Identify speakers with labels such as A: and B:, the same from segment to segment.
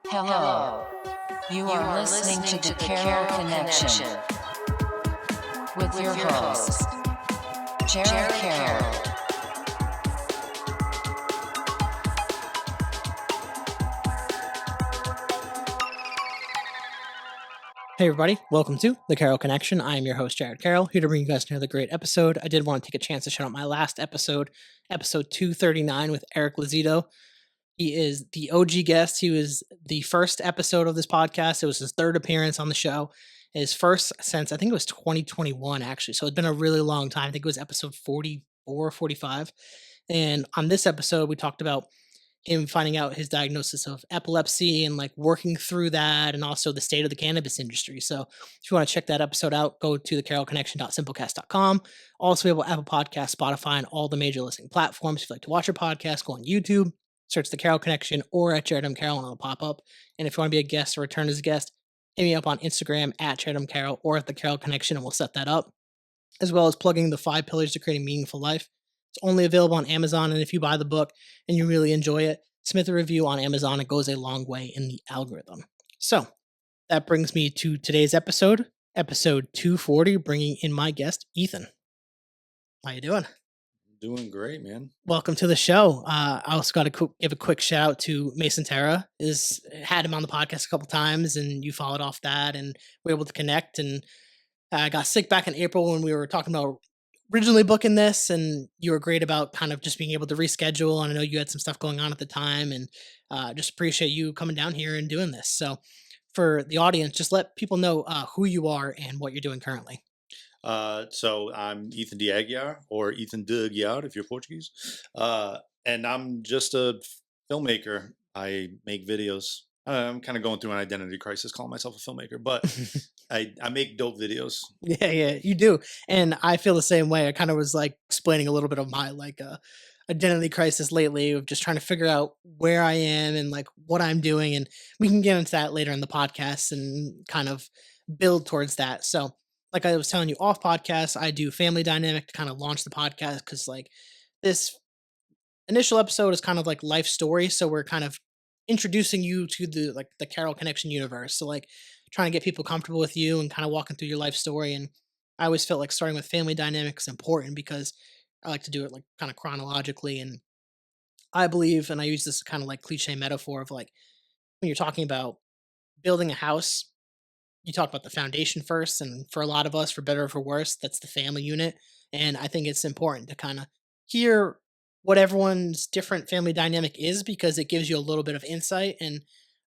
A: Hello. You are listening to the Carroll Connection with your host, Jared Carroll.
B: Hey everybody, welcome to the Carroll Connection. I am your host, Jared Carroll, here to bring you guys another great episode. I did want to take a chance to shout out my last episode, episode 239 with Eric Lazito. He is the OG guest. He was the first episode of this podcast. It was his third appearance on the show. His first since, I think it was 2021, actually. So it's been a really long time. I think it was episode 44, 45. And on this episode, we talked about him finding out his diagnosis of epilepsy and like working through that, and also the state of the cannabis industry. So if you want to check that episode out, go to thecarrollconnection.simplecast.com. Also able Apple Podcast, Spotify, and all the major listening platforms. If you like to watch your podcast, go on YouTube, search the Carroll Connection or at Jared M. Carroll, and it'll pop up. And if you want to be a guest or return as a guest, hit me up on Instagram at Jared M. Carroll or at the Carroll Connection, and we'll set that up. As well as plugging the 5 Pillars to Creating Meaningful Life. It's only available on Amazon, and if you buy the book and you really enjoy it, submit the review on Amazon. It goes a long way in the algorithm. So that brings me to today's episode 240, bringing in my guest, Ethan. How you doing?
C: Doing great, man.
B: Welcome to the show. I also got to give a quick shout out to Mason Terra. Had him on the podcast a couple times, and you followed off that, and we were able to connect. And I got sick back in April when we were talking about originally booking this, and you were great about kind of just being able to reschedule. And I know you had some stuff going on at the time, and just appreciate you coming down here and doing this. So for the audience, just let people know who you are and what you're doing currently.
C: So I'm Ethan de Aguiar, or Ethan de Aguiar if you're Portuguese. And I'm just a filmmaker. I make videos. I'm kind of going through an identity crisis calling myself a filmmaker, but I make dope videos.
B: Yeah, you do. And I feel the same way. I kind of was like explaining a little bit of my identity crisis lately of just trying to figure out where I am and like what I'm doing. And we can get into that later in the podcast and kind of build towards that. So, like I was telling you off podcast, I do family dynamic to kind of launch the podcast because like this initial episode is kind of like life story. So we're kind of introducing you to the Carroll Connection universe. So like trying to get people comfortable with you and kind of walking through your life story. And I always felt like starting with family dynamics is important because I like to do it like kind of chronologically. And I believe, and I use this kind of like cliche metaphor of like when you're talking about building a house, you talk about the foundation first. And for a lot of us, for better or for worse, that's the family unit. And I think it's important to kind of hear what everyone's different family dynamic is because it gives you a little bit of insight. And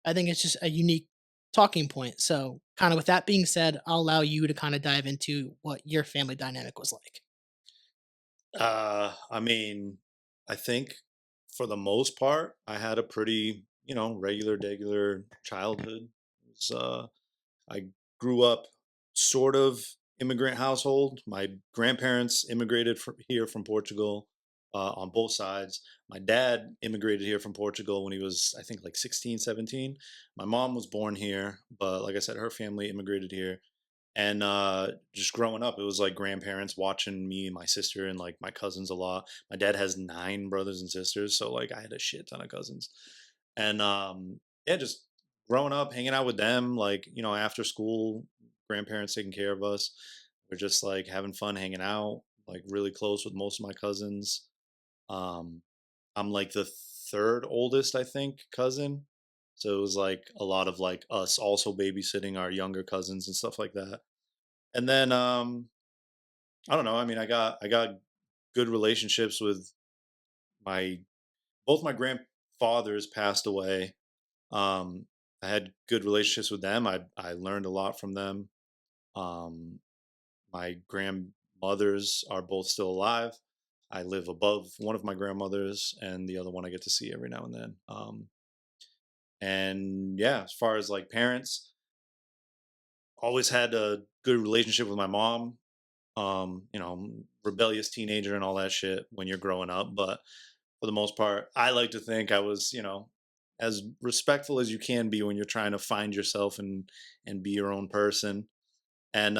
B: I think it's just a unique talking point. So, kind of with that being said, I'll allow you to kind of dive into what your family dynamic was like.
C: I mean, I think for the most part, I had a pretty, regular childhood. I grew up sort of immigrant household. My grandparents immigrated here from Portugal on both sides. My dad immigrated here from Portugal when he was, I think, like 16, 17. My mom was born here, but like I said, her family immigrated here. And just growing up, it was like grandparents watching me and my sister and like my cousins a lot. My dad has 9 brothers and sisters, so like I had a shit ton of cousins. And yeah, just growing up, hanging out with them, like, after school, grandparents taking care of us. We're just like having fun hanging out, like really close with most of my cousins. Um, I'm like the third oldest, I think, cousin. So it was like a lot of like us also babysitting our younger cousins and stuff like that. And then I don't know, I mean, I got good relationships with my both my grandfathers passed away. Um I had good relationships with them. I learned a lot from them. Um my grandmothers are both still alive. I live above one of my grandmothers, and the other one I get to see every now and then. And yeah, as far as like parents, always had a good relationship with my mom. Rebellious teenager and all that shit when you're growing up, but for the most part, I like to think I was, as respectful as you can be when you're trying to find yourself and be your own person. And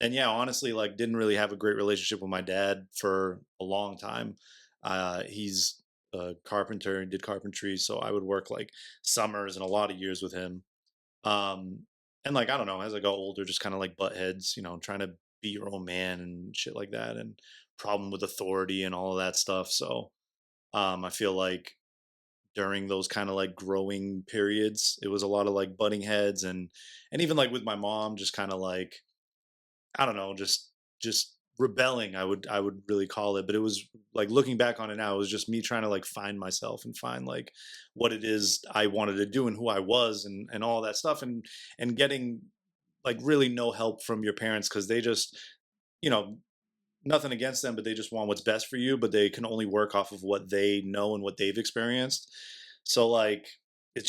C: and yeah, honestly, like didn't really have a great relationship with my dad for a long time. He's a carpenter and did carpentry, so I would work like summers and a lot of years with him. Um, and like I don't know, as I got older, just kind of like butt heads, trying to be your own man and shit like that, and problem with authority and all of that stuff. So I feel like during those kind of like growing periods, it was a lot of like butting heads, and even like with my mom, just kind of like I don't know, just rebelling. I would really call it, but it was like looking back on it now, it was just me trying to like find myself and find like what it is I wanted to do and who I was and all that stuff, and getting like really no help from your parents because they just you know nothing against them, but they just want what's best for you, but they can only work off of what they know and what they've experienced. So like it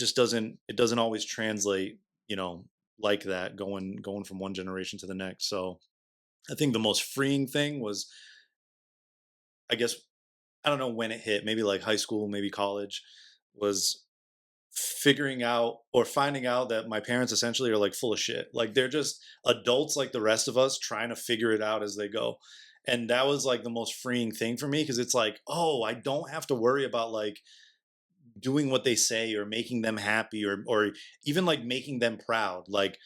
C: doesn't always translate, you know, like that going from one generation to the next. So I think the most freeing thing was, I guess, I don't know when it hit, maybe like high school, maybe college, was figuring out or finding out that my parents essentially are like full of shit. Like they're just adults like the rest of us trying to figure it out as they go. And that was like the most freeing thing for me because it's like, oh, I don't have to worry about like doing what they say or making them happy or even like making them proud. Like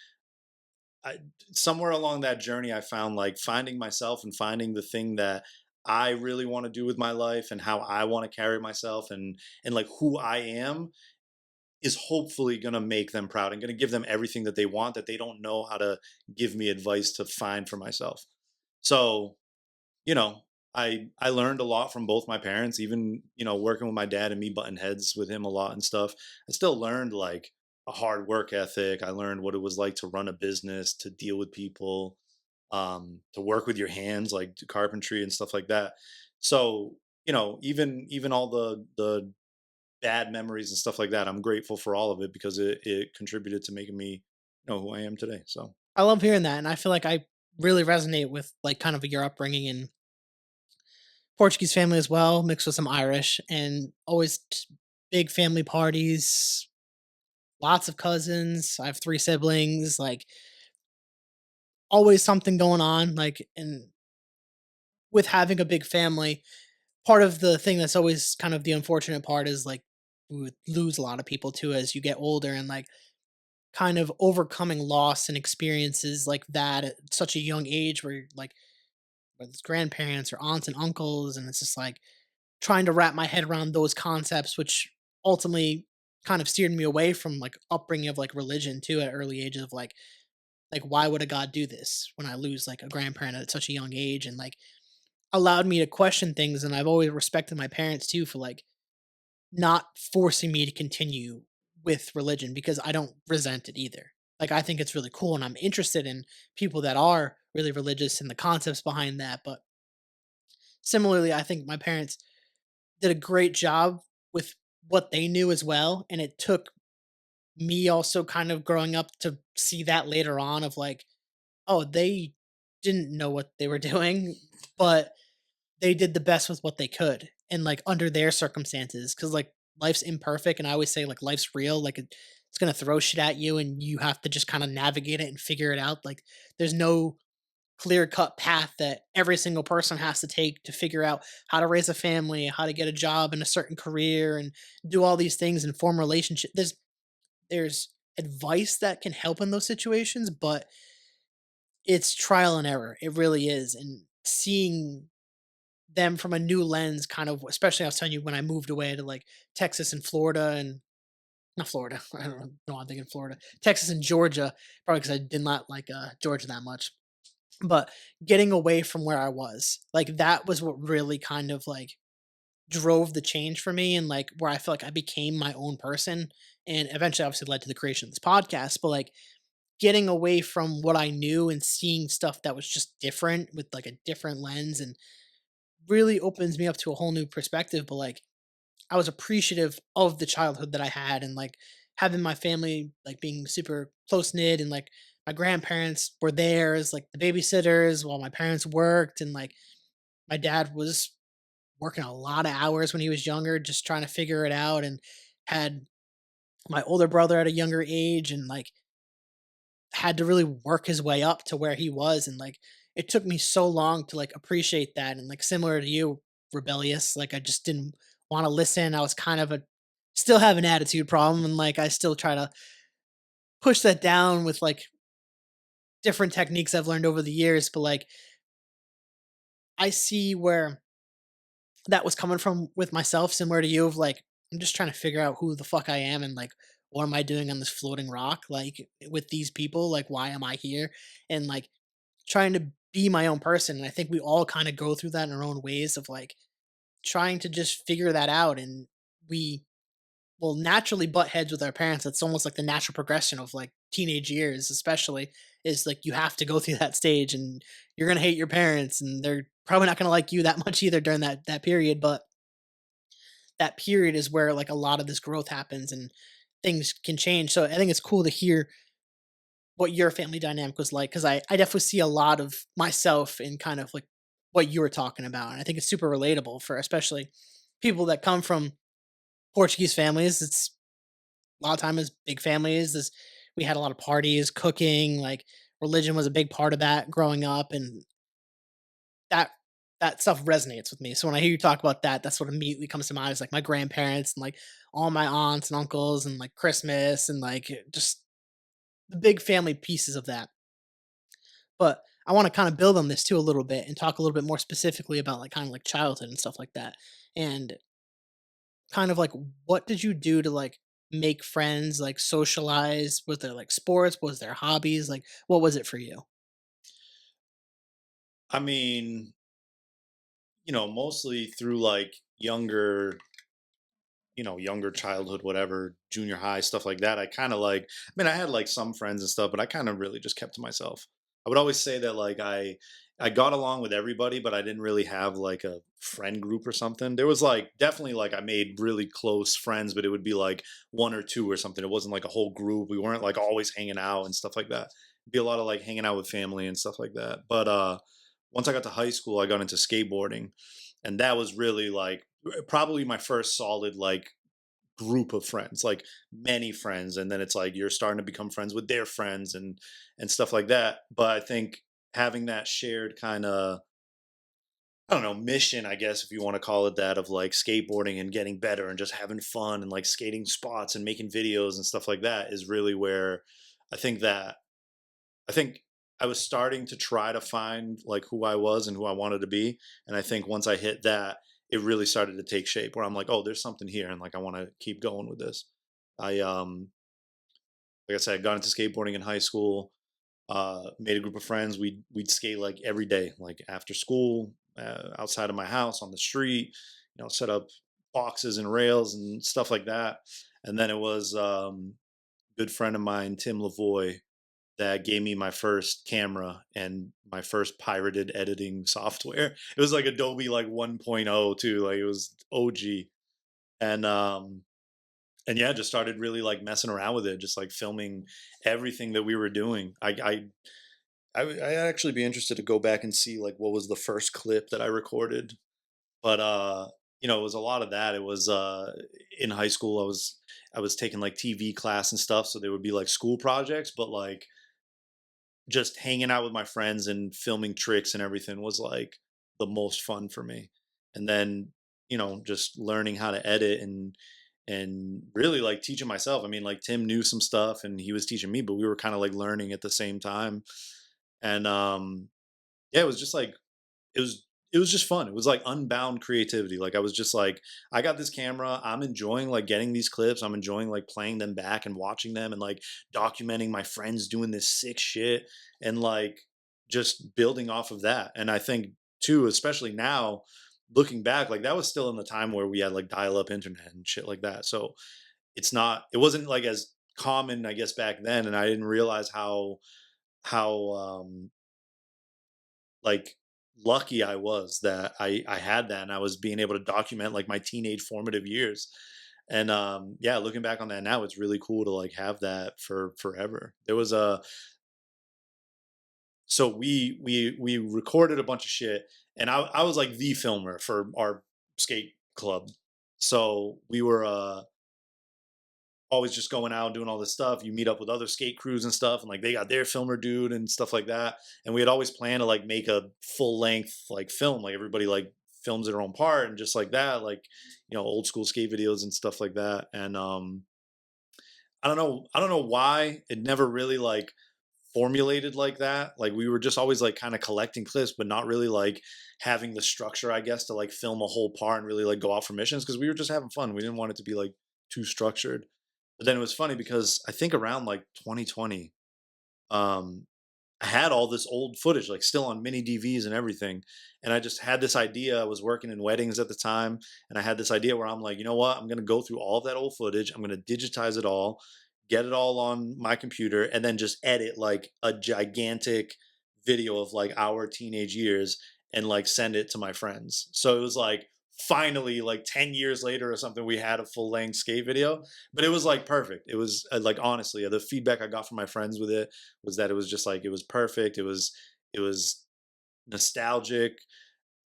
C: I, somewhere along that journey, I found like finding myself and finding the thing that I really want to do with my life and how I want to carry myself and like who I am is hopefully going to make them proud and going to give them everything that they want that they don't know how to give me advice to find for myself. So, you know, I learned a lot from both my parents, even, working with my dad and me button heads with him a lot and stuff. I still learned like a hard work ethic. I learned what it was like to run a business, to deal with people, to work with your hands, like do carpentry and stuff like that. So, even all the bad memories and stuff like that, I'm grateful for all of it because it contributed to making me know who I am today. So
B: I love hearing that, and I feel like I really resonate with like kind of your upbringing in Portuguese family as well, mixed with some Irish, and always big family parties, lots of cousins. I have 3 siblings, like always something going on. Like, and with having a big family, part of the thing that's always kind of the unfortunate part is like we would lose a lot of people too as you get older, and like kind of overcoming loss and experiences like that at such a young age where you're like with grandparents or aunts and uncles, and it's just like trying to wrap my head around those concepts, which ultimately kind of steered me away from like upbringing of like religion too at early ages of like why would a god do this when I lose like a grandparent at such a young age, and like allowed me to question things. And I've always respected my parents too for like not forcing me to continue with religion because I don't resent it either. Like I think it's really cool and I'm interested in people that are really religious and the concepts behind that. But similarly, I think my parents did a great job with what they knew as well. And it took me also kind of growing up to see that later on of like, oh, they didn't know what they were doing, but they did the best with what they could and like under their circumstances because like life's imperfect and I always say like life's real, like it's gonna throw shit at you and you have to just kind of navigate it and figure it out. Like there's no clear cut path that every single person has to take to figure out how to raise a family, how to get a job in a certain career and do all these things and form relationship. There's advice that can help in those situations, but it's trial and error. It really is. And seeing them from a new lens, kind of, especially I was telling you when I moved away to like Texas and Florida and not Florida. I don't know. I'm thinking Florida, Texas and Georgia, probably because I did not like Georgia that much. But getting away from where I was, like that was what really kind of like drove the change for me and like where I feel like I became my own person and eventually obviously led to the creation of this podcast. But like getting away from what I knew and seeing stuff that was just different with like a different lens and really opens me up to a whole new perspective. But like I was appreciative of the childhood that I had and like having my family like being super close knit and like my grandparents were there as like the babysitters while my parents worked, and like my dad was working a lot of hours when he was younger just trying to figure it out, and had my older brother at a younger age and like had to really work his way up to where he was. And like it took me so long to like appreciate that, and like similar to you, rebellious, like I just didn't want to listen. I was kind of a still have an attitude problem, and like I still try to push that down with like different techniques I've learned over the years. But like I see where that was coming from with myself, similar to you, of like, I'm just trying to figure out who the fuck I am and like what am I doing on this floating rock, like with these people, like why am I here? And like trying to be my own person. And I think we all kind of go through that in our own ways of like trying to just figure that out. And we will naturally butt heads with our parents. It's almost like the natural progression of like teenage years, especially, is like you have to go through that stage and you're gonna hate your parents and they're probably not gonna like you that much either during that period. But that period is where like a lot of this growth happens and things can change. So I think it's cool to hear what your family dynamic was like because I definitely see a lot of myself in kind of like what you were talking about. And I think it's super relatable for especially people that come from Portuguese families. It's a lot of times big families. This we had a lot of parties, cooking, like religion was a big part of that growing up, and that that stuff resonates with me. So when I hear you talk about that, that's what immediately comes to mind is like my grandparents and like all my aunts and uncles and like Christmas and like just the big family pieces of that. But I want to kind of build on this too a little bit and talk a little bit more specifically about like kind of like childhood and stuff like that. And kind of like what did you do to like make friends, like socialize? Was there like sports? Was there hobbies? Like what was it for you?
C: I mean, mostly through like younger childhood, whatever, junior high, stuff like that. I kind of like, I mean, I had like some friends and stuff, but I kind of really just kept to myself. I would always say that like I got along with everybody, but I didn't really have like a friend group or something. There was like definitely like I made really close friends, but it would be like one or two or something. It wasn't like a whole group. We weren't like always hanging out and stuff like that. It'd be a lot of like hanging out with family and stuff like that. But once I got to high school, I got into skateboarding, and that was really like probably my first solid like group of friends, like many friends, and then it's like you're starting to become friends with their friends and stuff like that. But I think having that shared kind of, I don't know, mission, I guess if you want to call it that, of like skateboarding and getting better and just having fun and like skating spots and making videos and stuff like that is really where I think that I think I was starting to try to find like who I was and who I wanted to be. And I think once I hit that, it really started to take shape where I'm like, oh, there's something here. And like, I want to keep going with this. I, like I said, I got into skateboarding in high school, made a group of friends. We'd skate like every day, like after school, outside of my house on the street, set up boxes and rails and stuff like that. And then it was, a good friend of mine, Tim Lavoie, that gave me my first camera and my first pirated editing software. It was like Adobe like 1.0 too, like it was OG. And and yeah, just started really like messing around with it, just like filming everything that we were doing. I'd actually be interested to go back and see like what was the first clip that I recorded. But it was a lot of that. It was in high school I was taking like TV class and stuff, so there would be like school projects, but like just hanging out with my friends and filming tricks and everything was like the most fun for me. And then, just learning how to edit and really like teaching myself. I mean, like Tim knew some stuff and he was teaching me, but we were kind of like learning at the same time. And yeah, it was just like it was just fun. It was like unbound creativity. Like I was just like, I got this camera. I'm enjoying like getting these clips. I'm enjoying like playing them back and watching them and like documenting my friends doing this sick shit and like just building off of that. And I think too, especially now, looking back, like that was still in the time where we had like dial-up internet and shit like that. So it wasn't like as common, I guess, back then. And I didn't realize how like lucky I was that I had that and I was being able to document like my teenage formative years. And yeah, looking back on that now, it's really cool to like have that for forever. There was a so we recorded a bunch of shit and I was like the filmer for our skate club. So we were always just going out and doing all this stuff. You meet up with other skate crews and stuff, and like they got their filmer dude and stuff like that. And we had always planned to like make a full length like film, like everybody like films their own part and just like that, like, old school skate videos and stuff like that. And I don't know why it never really like formulated like that. Like we were just always like kind of collecting clips, but not really like having the structure, I guess, to like film a whole part and really like go out for missions because we were just having fun. We didn't want it to be like too structured. But then it was funny because I think around like 2020, um, I had all this old footage, like still on mini DVs and everything. And I just had this idea. I was working in weddings at the time. And I had this idea where I'm like, you know what? I'm going to go through all of that old footage. I'm going to digitize it all, get it all on my computer, and then just edit like a gigantic video of like our teenage years and like send it to my friends. So it was like, finally like 10 years later or something, we had a full length skate video, but it was like perfect. It was like, honestly, the feedback I got from my friends with it was that it was just like it was perfect. It was nostalgic.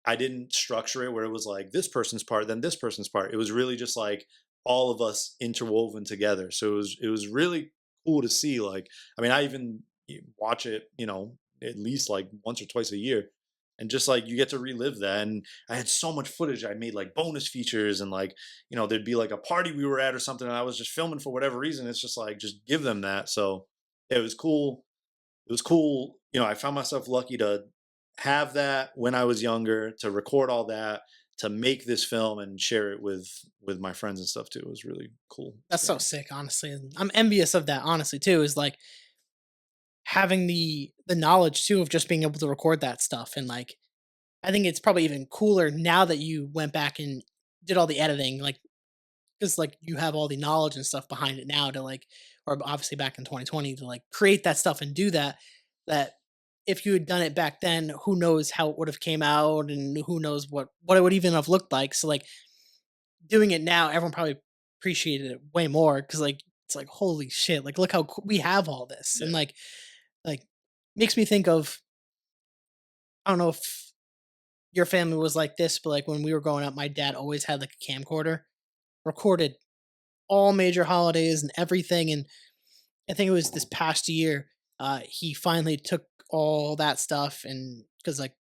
C: I didn't structure it where it was like this person's part, then this person's part. It was really just like all of us interwoven together. So it was really cool to see. Like, I mean, I even watch it, at least like once or twice a year. And just like you get to relive that. And I had so much footage. I made like bonus features and like, there'd be like a party we were at or something. And I was just filming for whatever reason. It's just like, just give them that. So it was cool. It was cool. I found myself lucky to have that when I was younger, to record all that, to make this film and share it with my friends and stuff too. It was really cool
B: That's so
C: experience.
B: sick, honestly. And I'm envious of that, honestly, too, is like having the knowledge too of just being able to record that stuff. And like I think it's probably even cooler now that you went back and did all the editing, like because like you have all the knowledge and stuff behind it now to like, or obviously back in 2020 to like create that stuff and do that. That if you had done it back then, who knows how it would have came out, and who knows what it would even have looked like. So like doing it now, everyone probably appreciated it way more because like it's like holy shit, like look how we have all this, and
C: Yeah.
B: like makes me think of, I don't know if your family was like this, but like when we were growing up, my dad always had like a camcorder, recorded all major holidays and everything. And I think it was this past year, he finally took all that stuff, and because like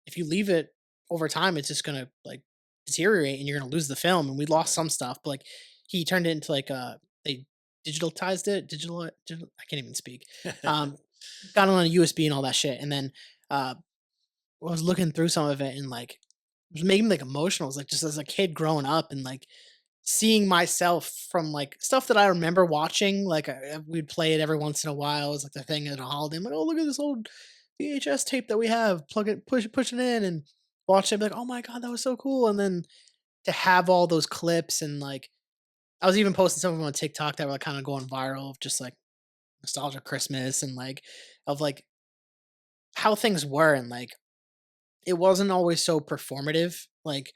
B: if you leave it over time, it's just gonna like deteriorate and you're gonna lose the film. And we lost some stuff, but like he turned it into like they digitalized it, I can't even speak. Um, got it on a USB and all that shit, and then I was looking through some of it and like it was making me like emotional. It was like just as a kid growing up and like seeing myself from like stuff that I remember watching, like we'd play it every once in a while. It was like the thing at a holiday. I'm like, oh, look at this old VHS tape that we have. Plug it, push it in, and watch it. Be like, oh my god, that was so cool. And then to have all those clips and like, I was even posting some of them on TikTok that were like kind of going viral of just like nostalgia Christmas and like of like how things were, and like it wasn't always so performative. Like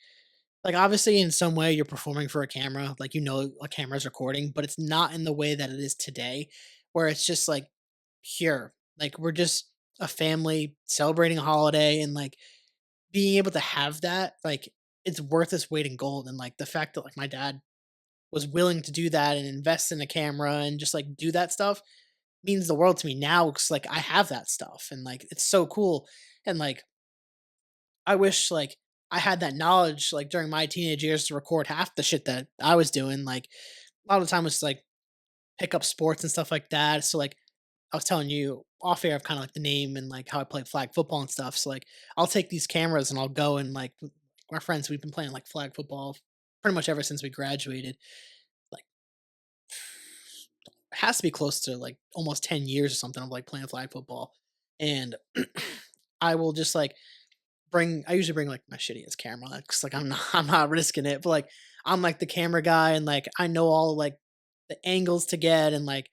B: obviously in some way you're performing for a camera, like a camera's recording, but it's not in the way that it is today, where it's just like pure. Like we're just a family celebrating a holiday, and like being able to have that, like it's worth its weight in gold. And like the fact that like my dad was willing to do that and invest in a camera and just like do that stuff means the world to me now, because like I have that stuff and like it's so cool. And like I wish like I had that knowledge like during my teenage years to record half the shit that I was doing. Like a lot of the time was like pick up sports and stuff like that. So like I was telling you off air of kind of like the name and like how I play flag football and stuff. So like I'll take these cameras and I'll go and like our friends, we've been playing like flag football pretty much ever since we graduated. Like it has to be close to like almost 10 years or something of like playing flag football. And I will just like I usually bring like my shitty ass camera because like I'm not risking it, but like I'm like the camera guy and like I know all like the angles to get, and like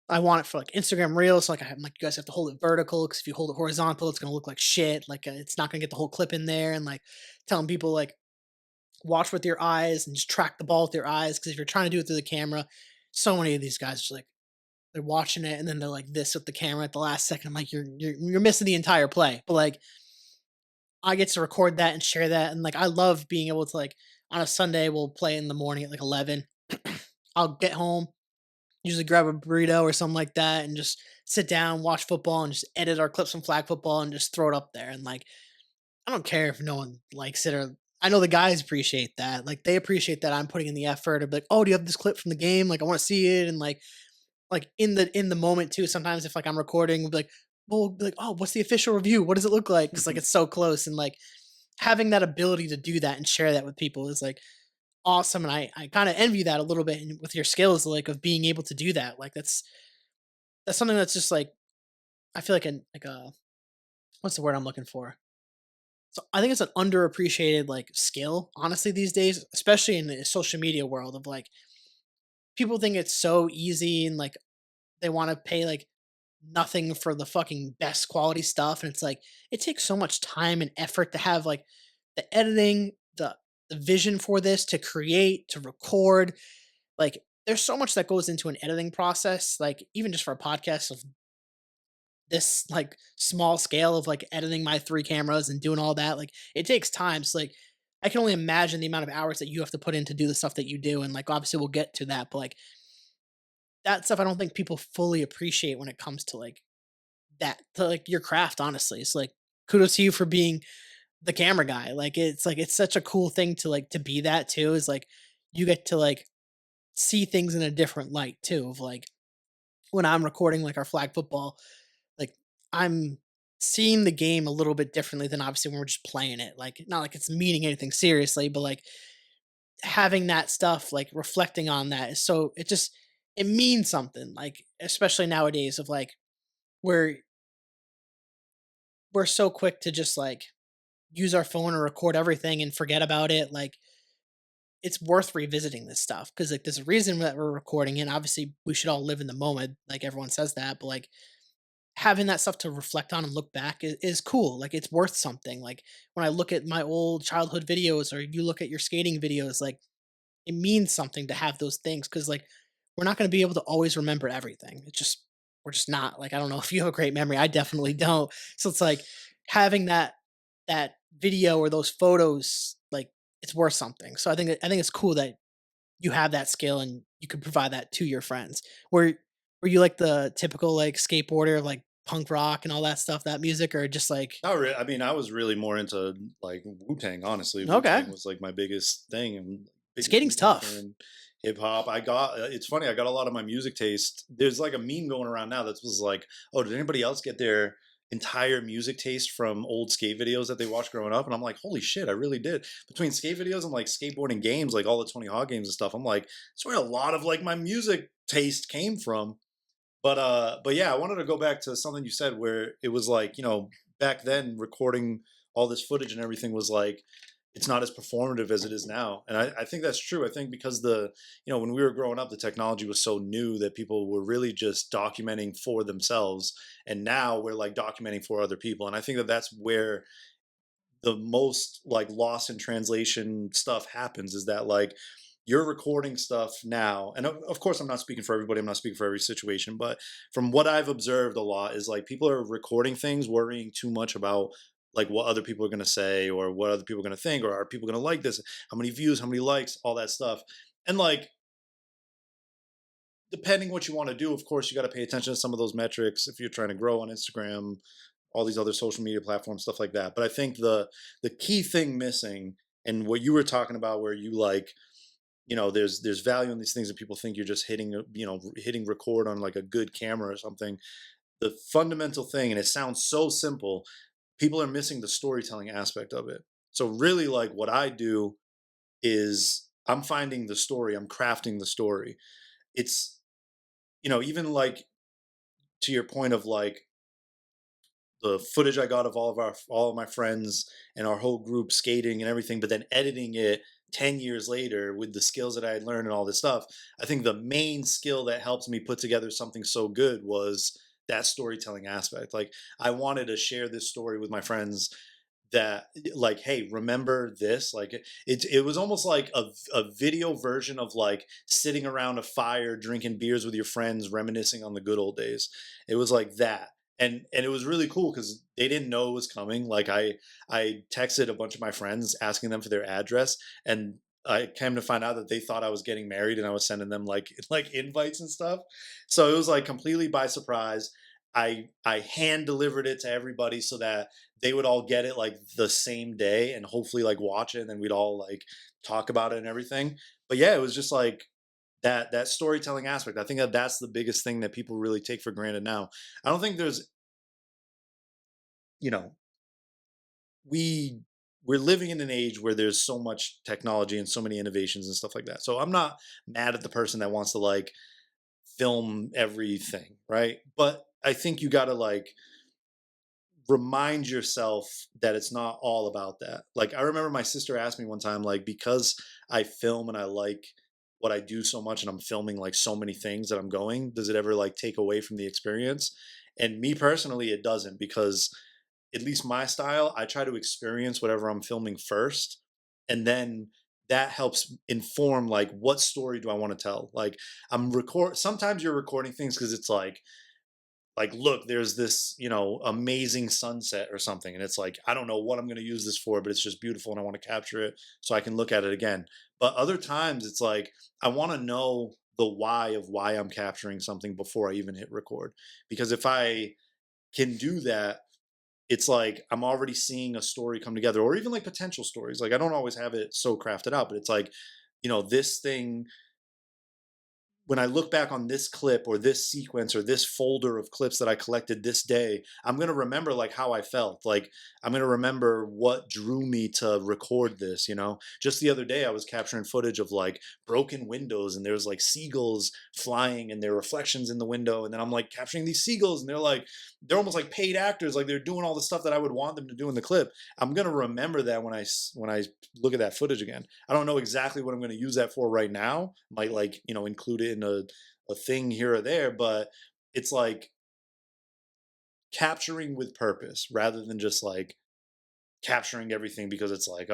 B: I want it for like Instagram Reels. So like I'm like, you guys have to hold it vertical because if you hold it horizontal, it's gonna look like shit. Like it's not gonna get the whole clip in there. And like telling people like watch with your eyes and just track the ball with your eyes, because if you're trying to do it through the camera, so many of these guys just like they're watching it and then they're like this with the camera at the last second. I'm like, you're missing the entire play. But like I get to record that and share that, and like I love being able to like on a Sunday we'll play in the morning at like 11. I'll get home, usually grab a burrito or something like that, and just sit down, watch football, and just edit our clips from flag football and just throw it up there. And like I don't care if no one likes it, or I know the guys appreciate that. Like they appreciate that I'm putting in the effort of like, oh, do you have this clip from the game? Like I want to see it, and like in the moment too. Sometimes if like I'm recording, we'll be like, oh, what's the official review? What does it look like? Because like it's so close, and like having that ability to do that and share that with people is like awesome. And I kind of envy that a little bit with your skills, like of being able to do that. Like that's something that's just like I feel like a what's the word I'm looking for? So I think it's an underappreciated like skill, honestly, these days, especially in the social media world of like people think it's so easy and like they want to pay like nothing for the fucking best quality stuff. And it's like it takes so much time and effort to have like the editing, the vision for this, to create, to record. Like there's so much that goes into an editing process, like even just for a podcast of this like small scale of like editing my 3 cameras and doing all that, like it takes time. So like I can only imagine the amount of hours that you have to put in to do the stuff that you do. And like obviously we'll get to that, but like that stuff I don't think people fully appreciate when it comes to like that to like your craft, honestly. It's like kudos to you for being the camera guy. Like it's such a cool thing to like to be that too, is like you get to like see things in a different light too. Of like when I'm recording like our flag football, like I'm seeing the game a little bit differently than obviously when we're just playing it. Like not like it's meaning anything seriously, but like having that stuff, like reflecting on that is so it means something. Like especially nowadays of like we're we're so quick to just like use our phone or record everything and forget about it. Like it's worth revisiting this stuff because like there's a reason that we're recording it. Obviously, we should all live in the moment, like everyone says that, but like having that stuff to reflect on and look back is cool. Like it's worth something. Like when I look at my old childhood videos or you look at your skating videos, like it means something to have those things because like we're not going to be able to always remember everything. It's just we're just not. Like I don't know if you have a great memory. I definitely don't. So it's like having that video or those photos, like it's worth something. So I think it's cool that you have that skill and you can provide that to your friends. Were you like the typical like skateboarder, like punk rock and all that stuff, that music, or just like
C: Not really. I mean, I was really more into like Wu Tang. Honestly, Wu
B: okay,
C: Tang was like my biggest thing and biggest
B: skating's
C: music
B: tough.
C: and hip hop. I got. It's funny. I got a lot of my music taste. There's like a meme going around now that was like, "Oh, did anybody else get their entire music taste from old skate videos that they watched growing up?" And I'm like, "Holy shit, I really did." Between skate videos and like skateboarding games, like all the Tony Hawk games and stuff, I'm like, that's where a lot of like my music taste came from. But yeah, I wanted to go back to something you said where it was like, back then recording all this footage and everything was like it's not as performative as it is now. And I think that's true. I think because when we were growing up, the technology was so new that people were really just documenting for themselves. And now we're like documenting for other people. And I think that that's where the most like loss in translation stuff happens, is that like you're recording stuff now, and of course I'm not speaking for everybody, I'm not speaking for every situation, but from what I've observed a lot is like people are recording things worrying too much about like what other people are going to say or what other people are going to think, or are people going to like this, how many views, how many likes, all that stuff. And like depending what you want to do, of course you got to pay attention to some of those metrics if you're trying to grow on Instagram, all these other social media platforms, stuff like that. But I think the key thing missing, and what you were talking about, where you like, there's value in these things, and people think you're just hitting, hitting record on like a good camera or something. The fundamental thing, and it sounds so simple, people are missing the storytelling aspect of it. So really, like what I do is I'm finding the story, I'm crafting the story. It's even like to your point of like the footage I got of all of my friends and our whole group skating and everything, but then editing it 10 years later with the skills that I had learned and all this stuff. I think the main skill that helped me put together something so good was that storytelling aspect. Like I wanted to share this story with my friends that like, hey, remember this? Like it was almost like a video version of like sitting around a fire drinking beers with your friends reminiscing on the good old days. It was like that. And it was really cool because they didn't know it was coming. Like I texted a bunch of my friends asking them for their address, and I came to find out that they thought I was getting married and I was sending them like invites and stuff. So it was like completely by surprise. I hand delivered it to everybody so that they would all get it like the same day and hopefully like watch it and then we'd all like talk about it and everything. But yeah, it was just like that storytelling aspect. I think that that's the biggest thing that people really take for granted now. I don't think there's, you know, we we're living in an age where there's so much technology and so many innovations and stuff like that. So I'm not mad at the person that wants to like film everything, right? But I think you got to like remind yourself that it's not all about that. Like I remember my sister asked me one time, like, because I film and I like what I do so much and I'm filming like so many things that I'm going, does it ever like take away from the experience? And me personally, it doesn't, because at least my style, I try to experience whatever I'm filming first. And then that helps inform like what story do I want to tell? Like sometimes you're recording things because it's like look, there's this, amazing sunset or something, and it's like I don't know what I'm going to use this for, but it's just beautiful and I want to capture it so I can look at it again. But other times it's like I want to know the why of why I'm capturing something before I even hit record, because if I can do that, it's like I'm already seeing a story come together, or even like potential stories. Like I don't always have it so crafted out, but it's like, this thing, when I look back on this clip or this sequence or this folder of clips that I collected this day, I'm going to remember like how I felt. Like I'm going to remember what drew me to record this. Just the other day, I was capturing footage of like broken windows and there's like seagulls flying and their reflections in the window. And then I'm like capturing these seagulls and they're almost like paid actors. Like they're doing all the stuff that I would want them to do in the clip. I'm going to remember that when I look at that footage again. I don't know exactly what I'm going to use that for right now. Might like, include it in a thing here or there, but it's like capturing with purpose rather than just like capturing everything because it's like,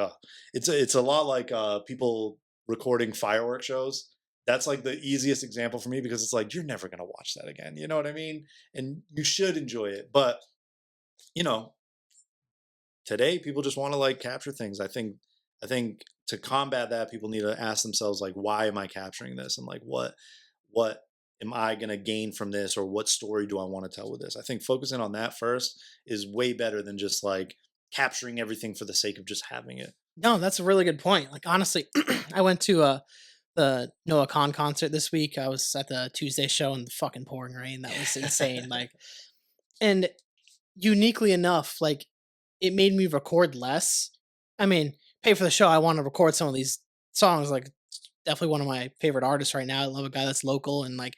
C: it's a lot like people recording fireworks shows. That's like the easiest example for me because it's like you're never going to watch that again. You know what I mean? And you should enjoy it. But, you know, today people just want to like capture things. I think to combat that, people need to ask themselves like, why am I capturing this, and like what am I going to gain from this, or what story do I want to tell with this? I think focusing on that first is way better than just like capturing everything for the sake of just having it.
B: No, that's a really good point. Like honestly, I went to the Noah Khan concert this week. I was at the Tuesday show in the fucking pouring rain. That was insane. Like, and uniquely enough, like it made me record less. I mean, pay for the show. I want to record some of these songs. Like, definitely one of my favorite artists right now. I love a guy that's local and like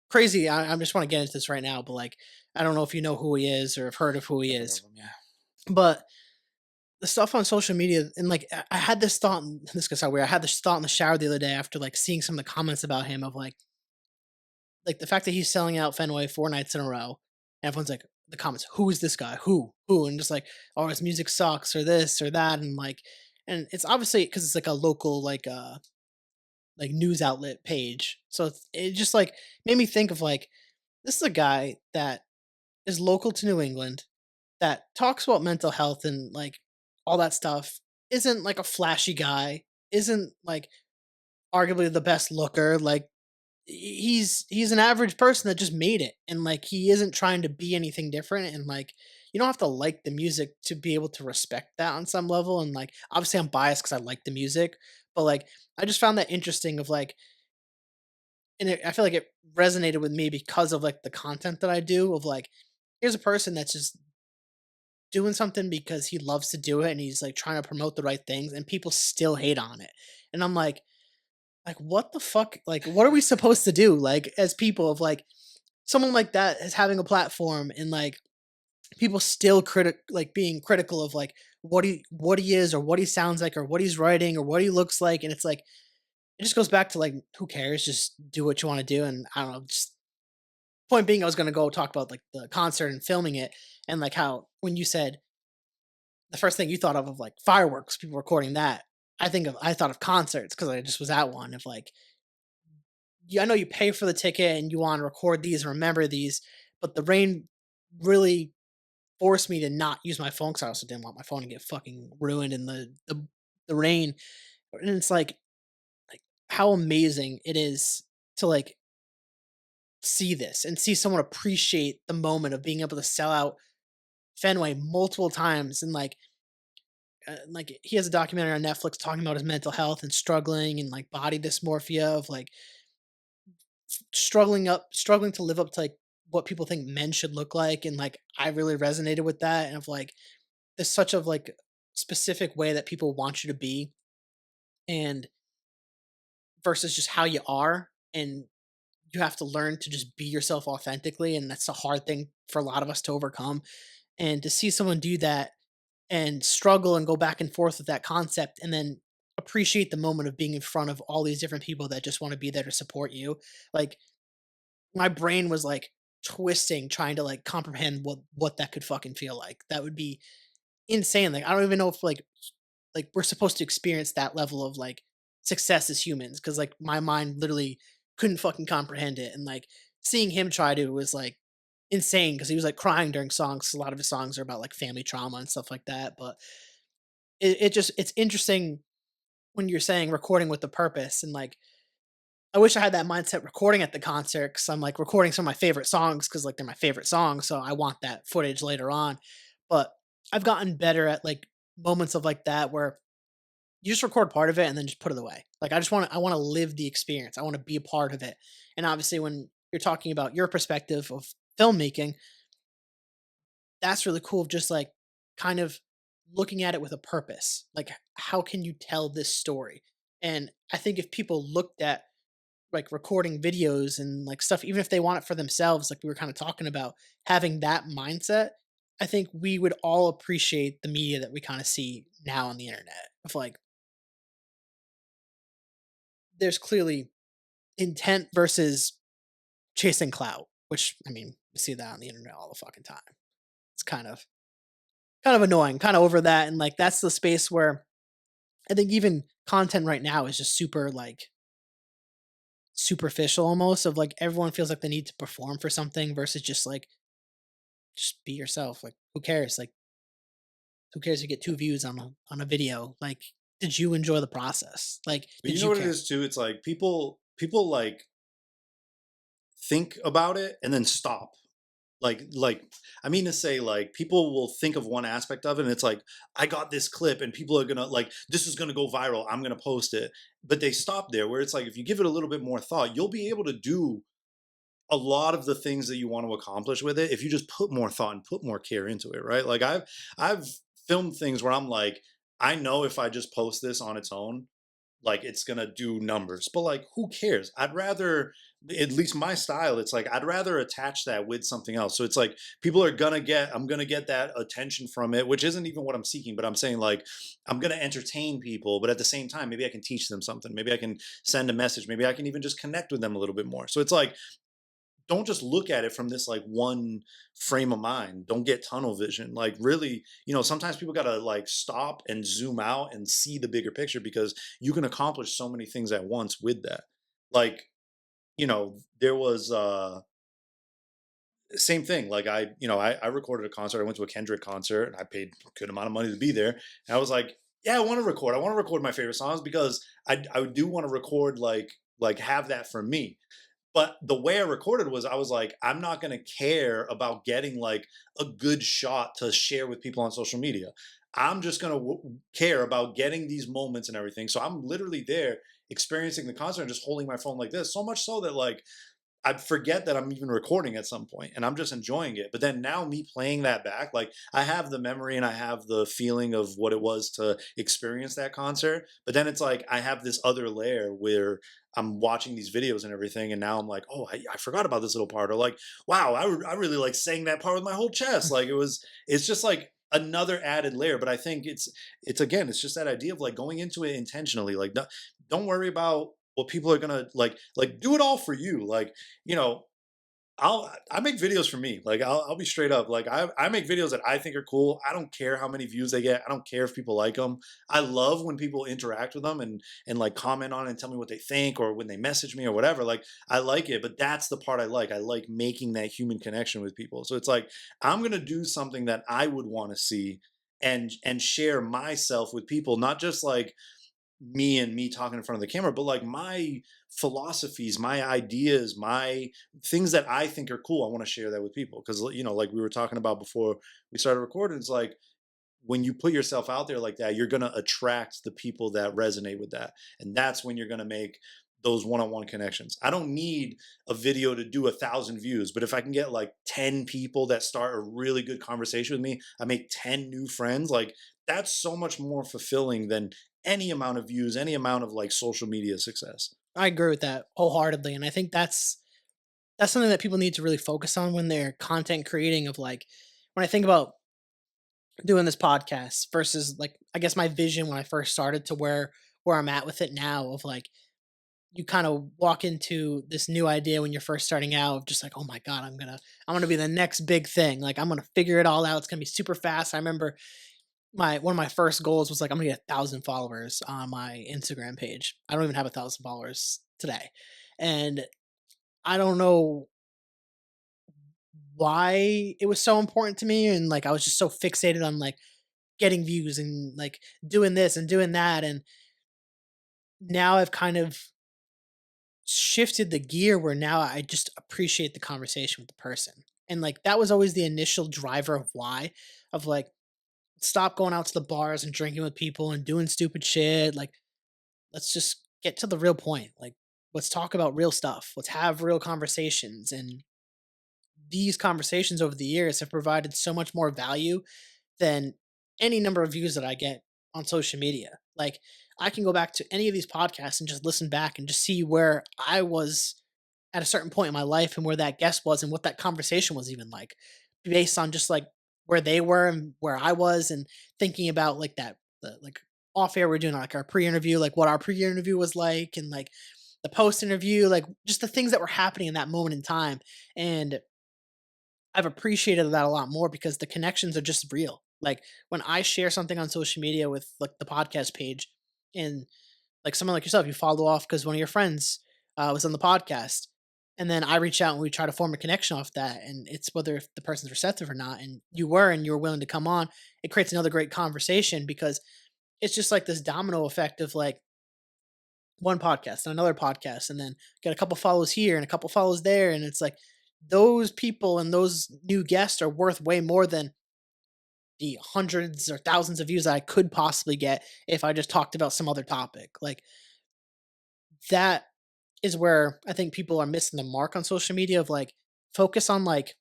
B: crazy. I just want to get into this right now, but like, I don't know if you know who he is or have heard of who he
C: I've heard
B: is,
C: of them, yeah.
B: but the stuff on social media and like I had this thought. This gets so weird. I had this thought in the shower the other day after like seeing some of the comments about him of like the fact that he's selling out Fenway 4 nights in a row. And everyone's like, the comments, who is this guy? Who? And just like, oh, his music sucks or this or that. And like, and it's obviously because it's like a local, like news outlet page. So it just like made me think of like, this is a guy that is local to New England that talks about mental health and like all that stuff, isn't like a flashy guy, isn't like arguably the best looker, like he's an average person that just made it, and like he isn't trying to be anything different, and like you don't have to like the music to be able to respect that on some level. And like obviously I'm biased because I like the music, but like I just found that interesting of like, and I feel like it resonated with me because of like the content that I do of like, here's a person that's just doing something because he loves to do it and he's like trying to promote the right things and people still hate on it. And I'm like what the fuck? Like what are we supposed to do like as people of like someone like that is having a platform and like people still being critical of like what he is or what he sounds like or what he's writing or what he looks like. And it's like it just goes back to like who cares? Just do what you want to do. And I don't know, just point being I was gonna go talk about like the concert and filming it and like how when you said the first thing you thought of like fireworks, people recording that. I thought of concerts because I just was at one of like, I know you pay for the ticket and you want to record these and remember these, but the rain really forced me to not use my phone because I also didn't want my phone to get fucking ruined in the rain. And it's like how amazing it is to like see this and see someone appreciate the moment of being able to sell out Fenway multiple times, and like he has a documentary on Netflix talking about his mental health and struggling and like body dysmorphia of like struggling to live up to like what people think men should look like, and like I really resonated with that, and of like there's such of like specific way that people want you to be, and versus just how you are, and you have to learn to just be yourself authentically, and that's a hard thing for a lot of us to overcome. And to see someone do that and struggle and go back and forth with that concept, and then appreciate the moment of being in front of all these different people that just want to be there to support you. Like my brain was like twisting trying to like comprehend what that could fucking feel like. That would be insane. Like I don't even know if like we're supposed to experience that level of like success as humans, because like my mind literally couldn't fucking comprehend it. And like seeing him try to was like insane, because he was like crying during songs. A lot of his songs are about like family trauma and stuff like that. But it's interesting when you're saying recording with the purpose, and like I wish I had that mindset recording at the concert, because I'm like recording some of my favorite songs because like they're my favorite songs, so I want that footage later on. But I've gotten better at like moments of like that where you just record part of it and then just put it away. Like I want to live the experience. I want to be a part of it. And obviously when you're talking about your perspective of filmmaking, that's really cool of just like kind of looking at it with a purpose. Like how can you tell this story? And I think if people looked at like recording videos and like stuff, even if they want it for themselves, like we were kind of talking about, having that mindset, I think we would all appreciate the media that we kind of see now on the internet. Of like, there's clearly intent versus chasing clout, which I mean, we see that on the internet all the fucking time. It's kind of annoying, kind of over that, and like that's the space where I think even content right now is just super like superficial almost, of like everyone feels like they need to perform for something versus just like just be yourself. Like who cares? Like who cares if you get 2 views on a video? Like did you enjoy the process? Like
C: But you
B: did
C: know
B: you
C: what it
B: care?
C: is too? It's like people like think about it and then stop. Like I mean to say, like, people will think of one aspect of it and it's like, I got this clip and people are gonna like, this is gonna go viral, I'm gonna post it. But they stop there, where it's like if you give it a little bit more thought, you'll be able to do a lot of the things that you want to accomplish with it if you just put more thought and put more care into it, right? Like I've filmed things where I'm like, I know if I just post this on its own, like it's gonna do numbers. But like who cares? I'd rather, at least my style, it's like I'd rather attach that with something else. So it's like people are gonna get, I'm gonna get that attention from it, which isn't even what I'm seeking, but I'm saying like I'm gonna entertain people, but at the same time, maybe I can teach them something. Maybe I can send a message. Maybe I can even just connect with them a little bit more. So it's like, don't just look at it from this like one frame of mind. Don't get tunnel vision. Like really, sometimes people got to like stop and zoom out and see the bigger picture, because you can accomplish so many things at once with that. Like, there was same thing. Like I recorded a concert. I went to a Kendrick concert and I paid a good amount of money to be there. And I was like, yeah, I want to record. I want to record my favorite songs, because I do want to record, like have that for me. But the way I recorded was, I was like, I'm not going to care about getting like a good shot to share with people on social media. I'm just going to care about getting these moments and everything. So I'm literally there experiencing the concert and just holding my phone like this. So much so that like I'd forget that I'm even recording at some point and I'm just enjoying it. But then now, me playing that back, like I have the memory and I have the feeling of what it was to experience that concert. But then it's like I have this other layer where I'm watching these videos and everything. And now I'm like, oh, I forgot about this little part. Or like, wow, I really like sang that part with my whole chest. Like it's just like another added layer. But I think it's again, it's just that idea of like going into it intentionally. Like, don't worry about what people are gonna like do it all for you. Like, you know, I make videos for me. Like I'll be straight up. Like I make videos that I think are cool. I don't care how many views they get. I don't care if people like them. I love when people interact with them and like comment on it and tell me what they think, or when they message me or whatever. Like I like it, but that's the part I like. I like making that human connection with people. So it's like I'm gonna do something that I would want to see and share myself with people, not just like me talking in front of the camera, but like my philosophies, my ideas, my things that I think are cool, I want to share that with people. Because like we were talking about before we started recording, it's like when you put yourself out there like that, you're going to attract the people that resonate with that. And that's when you're going to make those one-on-one connections. I don't need a video to do 1,000 views, but if I can get like 10 people that start a really good conversation with me, I make 10 new friends. Like that's so much more fulfilling than any amount of views, any amount of like social media success.
B: I agree with that wholeheartedly, and I think that's something that people need to really focus on when they're content creating. Of like, when I think about doing this podcast versus like, I guess my vision when I first started to where I'm at with it now, of like, you kind of walk into this new idea when you're first starting out of just like, oh my god, I'm gonna be the next big thing. Like I'm gonna figure it all out. It's gonna be super fast. I remember my one of my first goals was like, I'm gonna get 1,000 followers on my Instagram page. I don't even have 1,000 followers today, and I don't know why it was so important to me. And like I was just so fixated on like getting views and like doing this and doing that. And now I've kind of shifted the gear where now I just appreciate the conversation with the person. And like that was always the initial driver of why, of like, stop going out to the bars and drinking with people and doing stupid shit. Like, let's just get to the real point. Like, let's talk about real stuff. Let's have real conversations. And these conversations over the years have provided so much more value than any number of views that I get on social media. Like, I can go back to any of these podcasts and just listen back and just see where I was at a certain point in my life and where that guest was and what that conversation was even like, based on just like where they were and where I was, and thinking about like like off air we're doing like our pre-interview, like what our pre-interview was like, and like the post interview, like just the things that were happening in that moment in time. And I've appreciated that a lot more because the connections are just real. Like when I share something on social media with like the podcast page, and like someone like yourself, you follow off because one of your friends was on the podcast, and then I reach out and we try to form a connection off that, and it's whether if the person's receptive or not, and you were willing to come on, it creates another great conversation because it's just like this domino effect of like one podcast and another podcast, and then get a couple follows here and a couple follows there, and it's like those people and those new guests are worth way more than the hundreds or thousands of views that I could possibly get if I just talked about some other topic. Like that is where I think people are missing the mark on social media, of like, focus on like,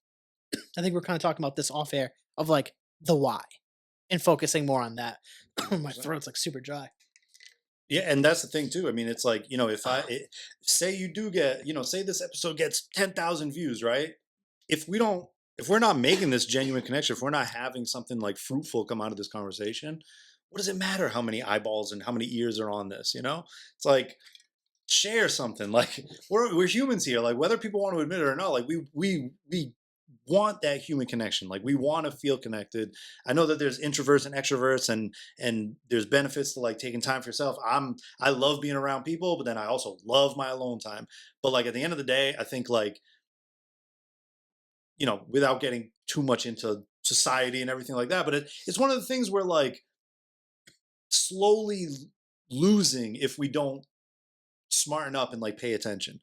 B: I think we're kind of talking about this off air, of like the why, and focusing more on that. My
C: 100%.
B: throat's like super dry.
C: Yeah, and that's the thing too. I mean, it's like, if say you do get, say this episode gets 10,000 views, right? If we don't, if we're not making this genuine connection, if we're not having something like fruitful come out of this conversation, what does it matter how many eyeballs and how many ears are on this? It's like, share something. Like we're humans here. Like whether people want to admit it or not, like we want that human connection. Like we want to feel connected. I know that there's introverts and extroverts, and there's benefits to like taking time for yourself. I love being around people, but then I also love my alone time. But like at the end of the day, I think like, without getting too much into society and everything like that, but it's one of the things where like slowly losing if we don't smarten up and like pay attention,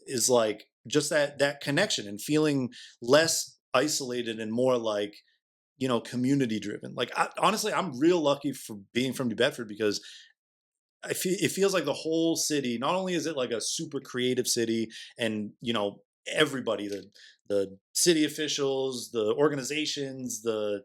C: is like just that connection and feeling less isolated and more like, community driven. Like honestly, I'm real lucky for being from New Bedford because it feels like the whole city. Not only is it like a super creative city, and everybody, the city officials, the organizations, the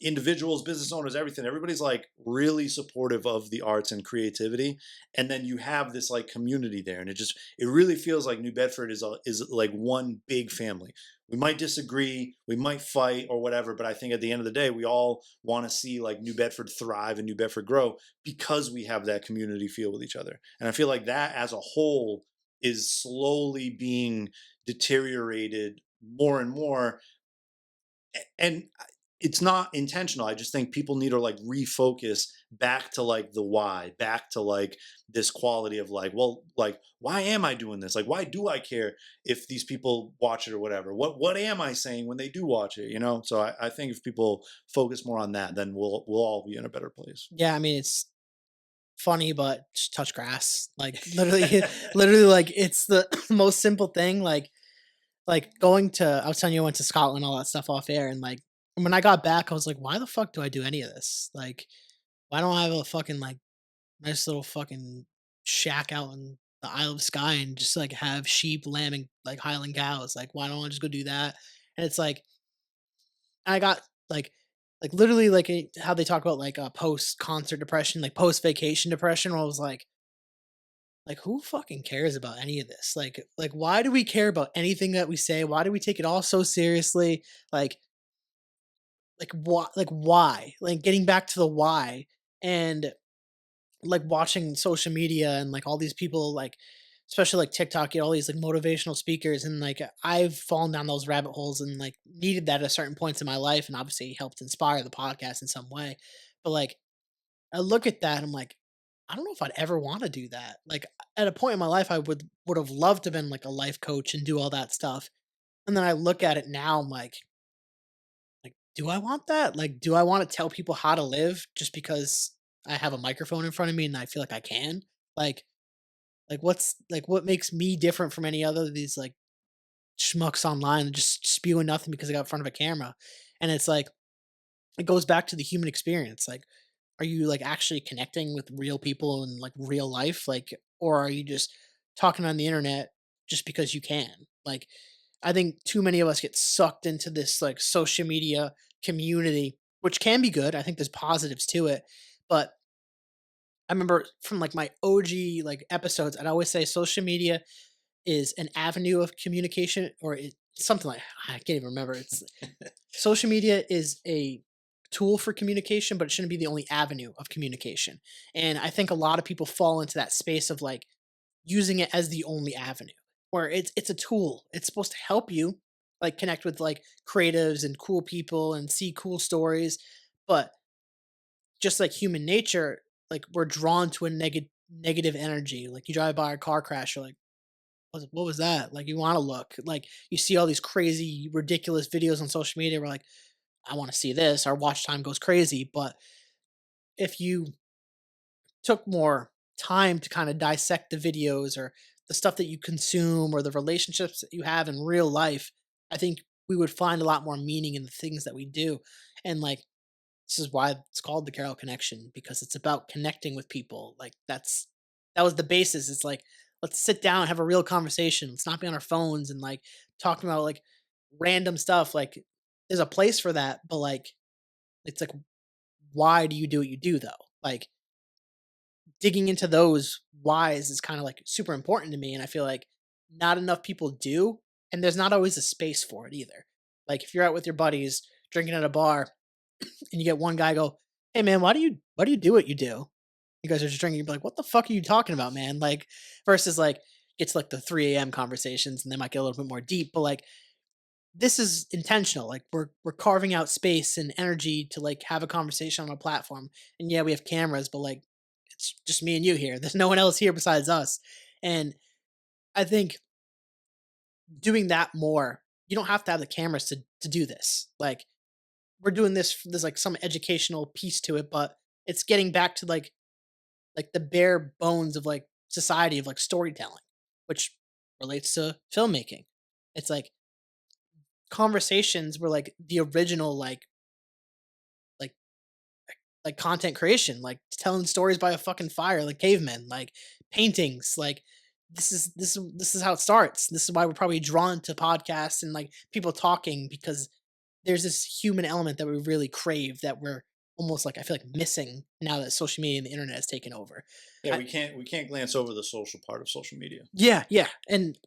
C: individuals, business owners, everything. Everybody's like really supportive of the arts and creativity, and then you have this like community there, and it really feels like New Bedford is like one big family. We might disagree, we might fight or whatever, but I think at the end of the day, we all want to see like New Bedford thrive and New Bedford grow because we have that community feel with each other. And I feel like that as a whole is slowly being deteriorated more and more. And it's not intentional. I just think people need to like refocus back to like the why, back to like this quality of like, well, like, why am I doing this? Like, why do I care if these people watch it or whatever? What am I saying when they do watch it? So I think if people focus more on that, then we'll all be in a better place.
B: Yeah, I mean, it's funny, but just touch grass. Like literally, literally, like it's the most simple thing. Like going to, I was telling you, I went to Scotland, all that stuff off air, and like when I got back, I was like, why the fuck do I do any of this? Like, why don't I have a fucking like nice little fucking shack out in the Isle of Skye and just like have sheep, lamb, and like Highland cows? Like, why don't I just go do that? And it's like I got like literally like how they talk about like post concert depression, like post vacation depression. Where I was like who fucking cares about any of this? Like why do we care about anything that we say? Why do we take it all so seriously? Like like why? Like why? Like getting back to the why and like watching social media and like all these people like especially like TikTok get all these like motivational speakers and like I've fallen down those rabbit holes and like needed that at certain points in my life and obviously helped inspire the podcast in some way. But like I look at that, I'm like, I don't know if I'd ever want to do that. Like at a point in my life I would have loved to have been like a life coach and do all that stuff. And then I look at it now, I'm like, do I want that? Like, do I want to tell people how to live just because I have a microphone in front of me and I feel like I can? Like, what makes me different from any other of these like schmucks online and just spewing nothing because I got in front of a camera? And it's like it goes back to the human experience. Like, are you like actually connecting with real people in like real life? Like, or are you just talking on the internet just because you can? Like, I think too many of us get sucked into this like social media community, which can be good. I think there's positives to it, but I remember from like my OG like episodes, I'd always say social media is an avenue of communication, or something like I can't even remember. It's social media is a tool for communication, but it shouldn't be the only avenue of communication. And I think a lot of people fall into that space of like using it as the only avenue, where it's a tool. It's supposed to help you like connect with like creatives and cool people and see cool stories, but just like human nature, like we're drawn to a negative energy. Like you drive by a car crash, you're like, what was that? Like you want to look. Like you see all these crazy, ridiculous videos on social media. We're like, I want to see this. Our watch time goes crazy. But if you took more time to kind of dissect the videos or the stuff that you consume or the relationships that you have in real life, I think we would find a lot more meaning in the things that we do. And like this is why it's called the Carroll Connection, because it's about connecting with people. Like that was the basis. It's like let's sit down and have a real conversation. Let's not be on our phones and like talking about like random stuff. Like there's a place for that, but like it's like why do you do what you do though? Like digging into those whys is kind of like super important to me, and I feel like not enough people do, and there's not always a space for it either. Like if you're out with your buddies drinking at a bar and you get one guy go, "Hey man, why do you do what you do?" You guys are just drinking. You'd be like, "What the fuck are you talking about, man?" Like versus like it's like the 3 a.m. conversations, and they might get a little bit more deep. But like this is intentional. Like we're carving out space and energy to like have a conversation on a platform. And yeah, we have cameras, but like it's just me and you here. There's no one else here besides us. And I think doing that more, you don't have to have the cameras to do this. Like we're doing this, there's like some educational piece to it, but it's getting back to like the bare bones of like society of like storytelling, which relates to filmmaking. It's like conversations were like the original like like content creation, like telling stories by a fucking fire, like cavemen, like paintings, like this is how it starts. This is why we're probably drawn to podcasts and like people talking because there's this human element that we really crave that we're almost like I feel like missing now that social media and the internet has taken over.
C: Yeah,
B: I,
C: we can't glance over the social part of social media.
B: yeah, yeah, and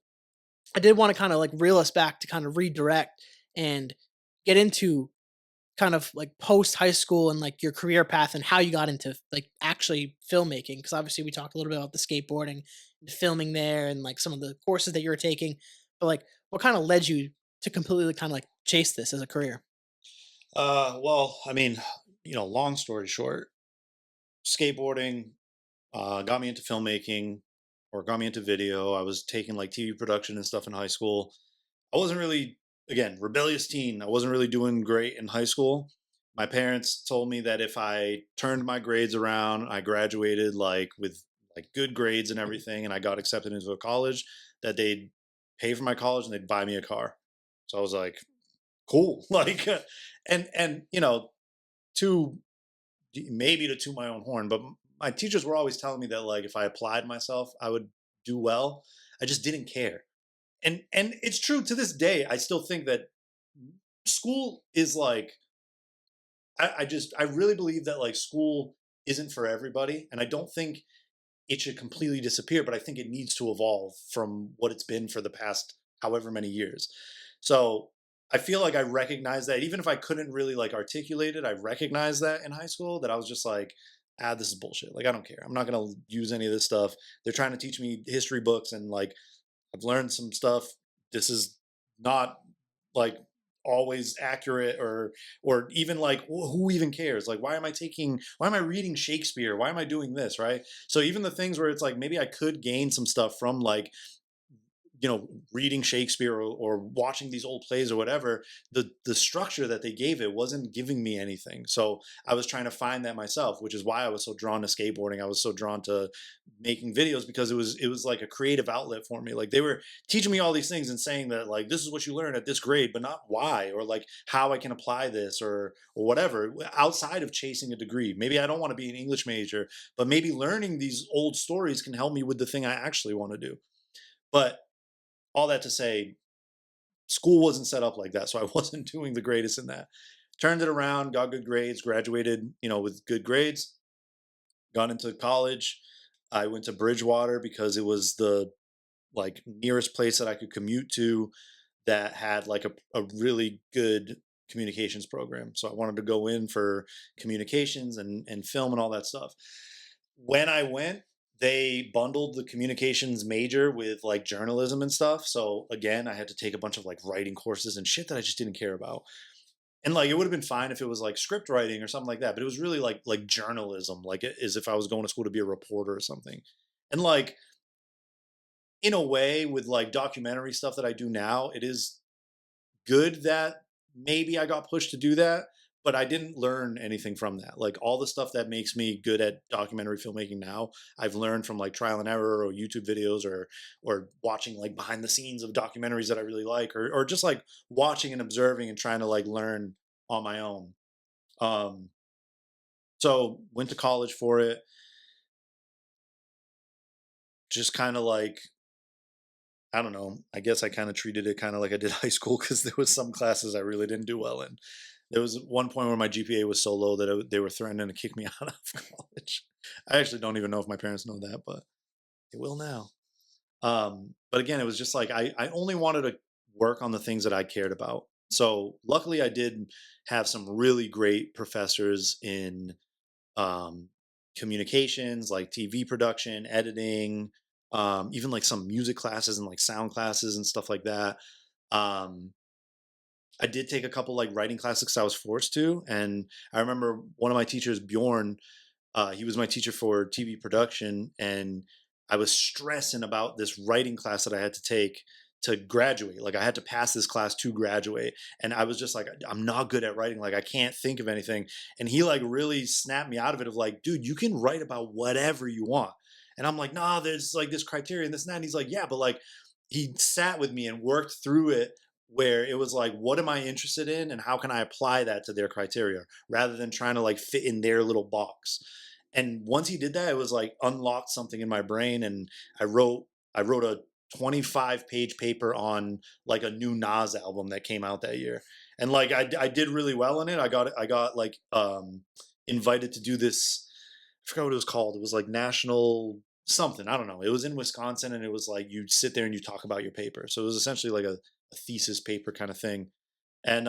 B: I did want to kind of like reel us back to kind of redirect and get into kind of like post high school and like your career path and how you got into like actually filmmaking, because obviously we talked a little bit about the skateboarding and filming there and like some of the courses that you were taking, but like what kind of led you to completely kind of like chase this as a career?
C: Well, I mean, long story short, skateboarding got me into filmmaking or got me into video. I was taking like TV production and stuff in high school. I wasn't really, again, rebellious teen. I wasn't really doing great in high school. my parents told me that if I turned my grades around, I graduated like with like good grades and everything, and I got accepted into a college, that they'd pay for my college and they'd buy me a car. So I was like, cool. Like, and to maybe to toot my own horn, but my teachers were always telling me that like if I applied myself, I would do well. I just didn't care. And it's true to this day. I still think that school is like I really believe that like school isn't for everybody, and I don't think it should completely disappear, but I think it needs to evolve from what it's been for the past however many years. So I feel like I recognize that even if I couldn't really like articulate it, I recognized that in high school, that I was just like, this is bullshit. Like I don't care. I'm not gonna use any of this stuff. They're trying to teach me history books, and like I've learned some stuff. This is not like always accurate, or even like who even cares? Like why am I reading Shakespeare? Why am I doing this, right? So even the things where it's like maybe I could gain some stuff from like reading Shakespeare, or watching these old plays or whatever, the structure that they gave it wasn't giving me anything. So I was trying to find that myself, which is why I was so drawn to skateboarding. I was so drawn to making videos, because it was like a creative outlet for me. Like they were teaching me all these things and saying that like this is what you learn at this grade, but not why, or like how I can apply this, or whatever, outside of chasing a degree. Maybe I don't want to be an English major, but maybe learning these old stories can help me with the thing I actually want to do. But all that to say, school wasn't set up like that, so I wasn't doing the greatest in that. Turned it around, got good grades, graduated, with good grades, got into college. I went to Bridgewater because it was the like nearest place that I could commute to that had like a really good communications program. So I wanted to go in for communications and film and all that stuff. When I went, they bundled the communications major with like journalism and stuff. So again, I had to take a bunch of like writing courses and shit that I just didn't care about. And like it would have been fine if it was like script writing or something like that, but it was really like journalism, like as if I was going to school to be a reporter or something. And like in a way, with like documentary stuff that I do now, it is good that maybe I got pushed to do that, but I didn't learn anything from that. Like all the stuff that makes me good at documentary filmmaking now, I've learned from like trial and error, or YouTube videos, or watching like behind the scenes of documentaries that I really like, or just like watching and observing and trying to like learn on my own. Um, so went to college for it, just kind of like, I don't know. I guess I kind of treated it kind of like I did high school, because there was some classes I really didn't do well in. There was one point where my GPA was so low that they were threatening to kick me out of college. I actually don't even know if my parents know that, but they will now. But again, it was just like I only wanted to work on the things that I cared about. So luckily, I did have some really great professors in um, communications, like TV production, editing, even like some music classes and like sound classes and stuff like that. Um, I did take a couple like writing classes because I was forced to, and I remember one of my teachers, Bjorn. He was my teacher for TV production, and I was stressing about this writing class that I had to take to graduate. Like I had to pass this class to graduate, and I was just like, I'm not good at writing. Like I can't think of anything. And he like really snapped me out of it. Of like, dude, you can write about whatever you want. And I'm like, nah, there's like this criteria and this and that. And he's like, yeah, but like he sat with me and worked through it, where it was like, what am I interested in and how can I apply that to their criteria, rather than trying to like fit in their little box. And once he did that, it was like unlocked something in my brain, and I wrote a 25-page paper on like a new Nas album that came out that year. And like I did really well in it. I got like invited to do this. I forgot what it was called. It was like national something. I don't know. It was in Wisconsin, and it was like you sit there and you talk about your paper. So it was essentially like a thesis paper kind of thing. And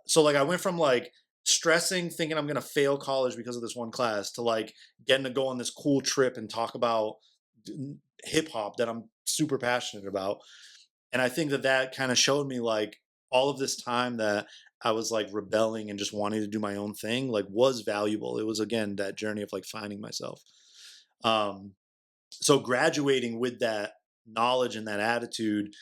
C: so like I went from like stressing, thinking I'm gonna fail college because of this one class, to like getting to go on this cool trip and talk about hip hop that I'm super passionate about. And I think that that kind of showed me like all of this time that I was like rebelling and just wanting to do my own thing, like was valuable. It was again that journey of like finding myself. Um, so graduating with that knowledge and that attitude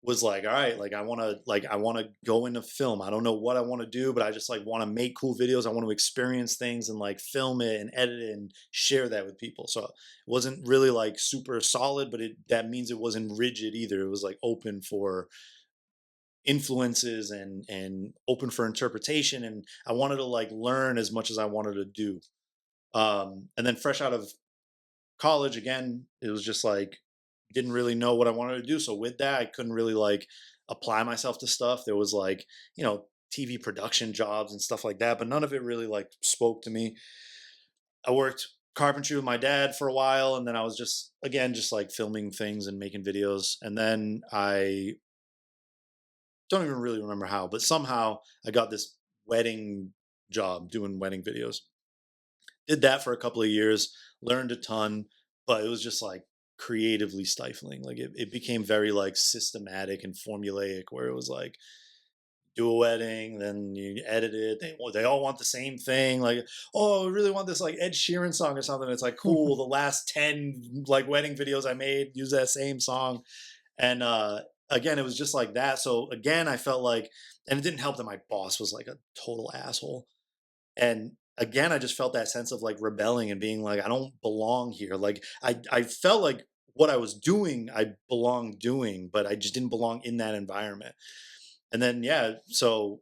C: was like, all right, I want to go into film. I don't know what I want to do, but I just like want to make cool videos. I want to experience things and like film it and edit it and share that with people. So it wasn't really like super solid, but that means it wasn't rigid either. It was like open for influences and open for interpretation. And I wanted to like learn as much as I wanted to do. And then fresh out of college again, it was just like didn't really know what I wanted to do. So with that, I couldn't really like apply myself to stuff. There was like, TV production jobs and stuff like that, but none of it really like spoke to me. I worked carpentry with my dad for a while, and then I was just again just like filming things and making videos. And then I don't even really remember how, but somehow I got this wedding job doing wedding videos. Did that for a couple of years, learned a ton, but it was just like creatively stifling. Like it became very like systematic and formulaic, where it was like do a wedding, then you edit it. They all want the same thing. Like, oh, I really want this like Ed Sheeran song or something. It's like cool. The last 10 like wedding videos I made use that same song. And again, it was just like that. So again, I felt like, and it didn't help that my boss was like a total asshole. And again, I just felt that sense of like rebelling and being like, I don't belong here. Like I felt like what I was doing, I belonged doing, but I just didn't belong in that environment. And then yeah, so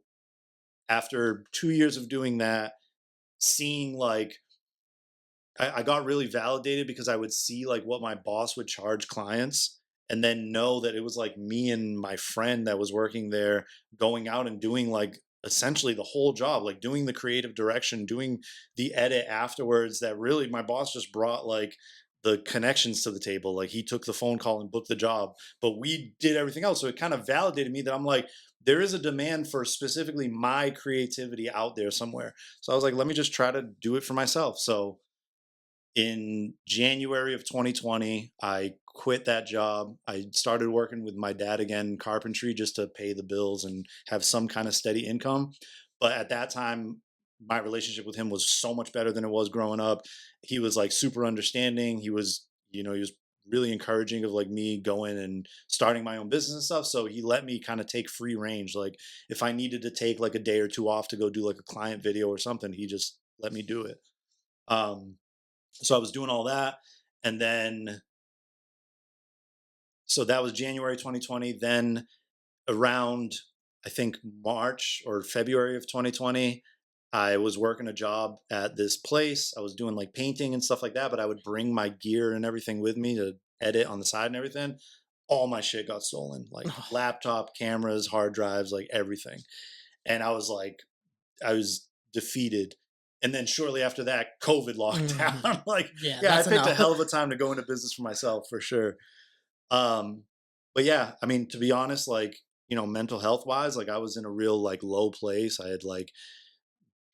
C: after 2 years of doing that, seeing like I got really validated because I would see like what my boss would charge clients and then know that it was like me and my friend that was working there going out and doing like essentially the whole job, like doing the creative direction, doing the edit afterwards, that really my boss just brought like the connections to the table. Like he took the phone call and booked the job, but we did everything else. So it kind of validated me that I'm like, there is a demand for specifically my creativity out there somewhere. So I was like, let me just try to do it for myself. So in January of 2020, I quit that job. I started working with my dad again, carpentry, just to pay the bills and have some kind of steady income. But at that time, my relationship with him was so much better than it was growing up. He was like super understanding. He was really encouraging of like me going and starting my own business and stuff. So he let me kind of take free range. Like if I needed to take like a day or two off to go do like a client video or something, he just let me do it. Um, so I was doing all that. And then, so that was January 2020. Then around, I think, March or February of 2020, I was working a job at this place. I was doing like painting and stuff like that, but I would bring my gear and everything with me to edit on the side and everything. All my shit got stolen, like laptop, cameras, hard drives, like everything. And I was defeated. And then shortly after that, COVID lockdown. Like,
B: Yeah,
C: yeah, I
B: that's a
C: picked a
B: no.
C: hell of a time to go into business for myself for sure. Um, but yeah, I mean, to be honest, like, mental health wise, like I was in a real like low place. I had like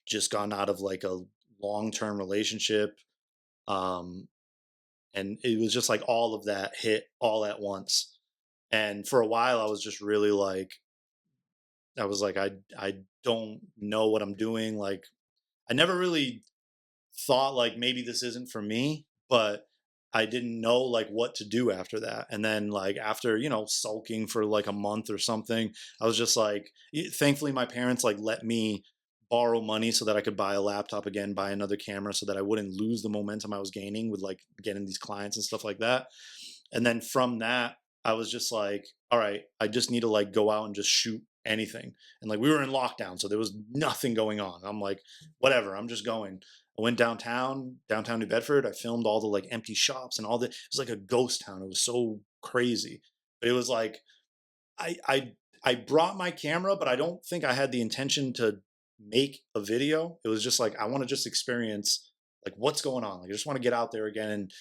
C: just gone out of like a long term relationship. Um, and it was just like all of that hit all at once. And for a while, I was just really like, I was like, I don't know what I'm doing. Like, I never really thought like maybe this isn't for me, but I didn't know like what to do after that. And then like after, sulking for like a month or something, I was just like thankfully my parents like let me borrow money so that I could buy a laptop again, buy another camera so that I wouldn't lose the momentum I was gaining with like getting these clients and stuff like that. And then from that, I was just like, all right, I just need to like go out and just shoot anything. And like we were in lockdown, so there was nothing going on. I'm like, whatever, I'm just going. I went downtown New Bedford. I filmed all the like empty shops and all the. It was like a ghost town. It was so crazy, but it was like I I I brought my camera, but I don't think I had the intention to make a video. It was just like I want to just experience like what's going on. Like I just want to get out there again and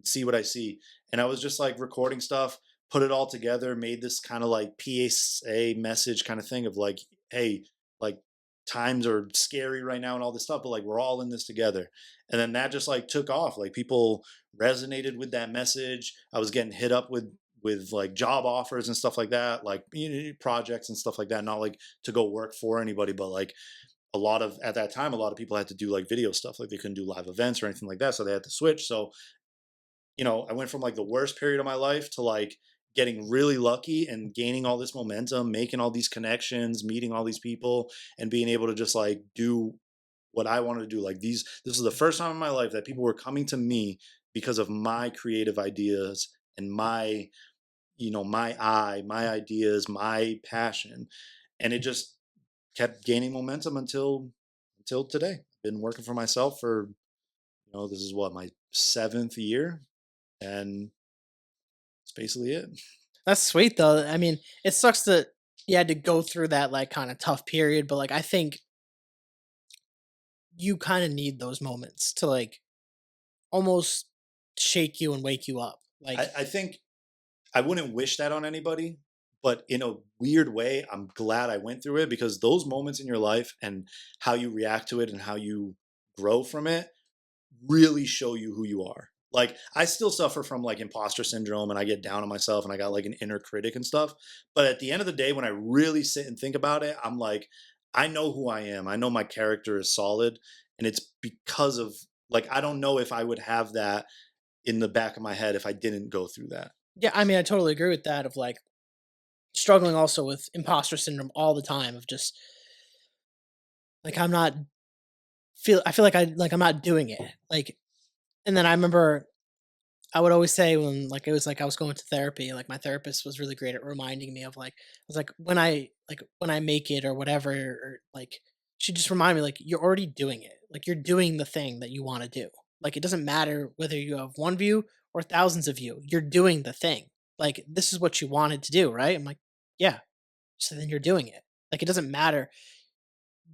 C: see what I see. And I was just like recording stuff, put it all together, made this kind of like PSA message kind of thing of like, hey, like times are scary right now and all this stuff, but like we're all in this together. And then that just like took off. Like people resonated with that message. I was getting hit up with like job offers and stuff like that, like projects and stuff like that. Not like to go work for anybody, but like at that time, a lot of people had to do like video stuff. Like they couldn't do live events or anything like that. So they had to switch. So, I went from like the worst period of my life to like getting really lucky and gaining all this momentum, making all these connections, meeting all these people, and being able to just like do what I wanted to do. Like this is the first time in my life that people were coming to me because of my creative ideas and my, my my ideas, my passion. And it just kept gaining momentum until today. I've been working for myself for, this is what, my 7th year, and that's basically it.
B: That's sweet though. I mean, it sucks that you had to go through that like kind of tough period, but like I think you kind of need those moments to like almost shake you and wake you up. Like
C: I think I wouldn't wish that on anybody, but in a weird way, I'm glad I went through it, because those moments in your life and how you react to it and how you grow from it really show you who you are. Like I still suffer from like imposter syndrome, and I get down on myself, and I got like an inner critic and stuff. But at the end of the day, when I really sit and think about it, I'm like, I know who I am. I know my character is solid. And it's because of, like, I don't know if I would have that in the back of my head if I didn't go through that.
B: yeah, I mean I totally agree with that of like struggling also with imposter syndrome all the time of just like I feel like I'm not doing it. Like and then I remember I would always say when like it was like I was going to therapy, like my therapist was really great at reminding me of like I was like when I make it or whatever, or like she just remind me like you're already doing it. Like you're doing the thing that you want to do. Like it doesn't matter whether you have one view or thousands of you. You're doing the thing. Like this is what you wanted to do, right? I'm like, yeah. So then you're doing it. Like it doesn't matter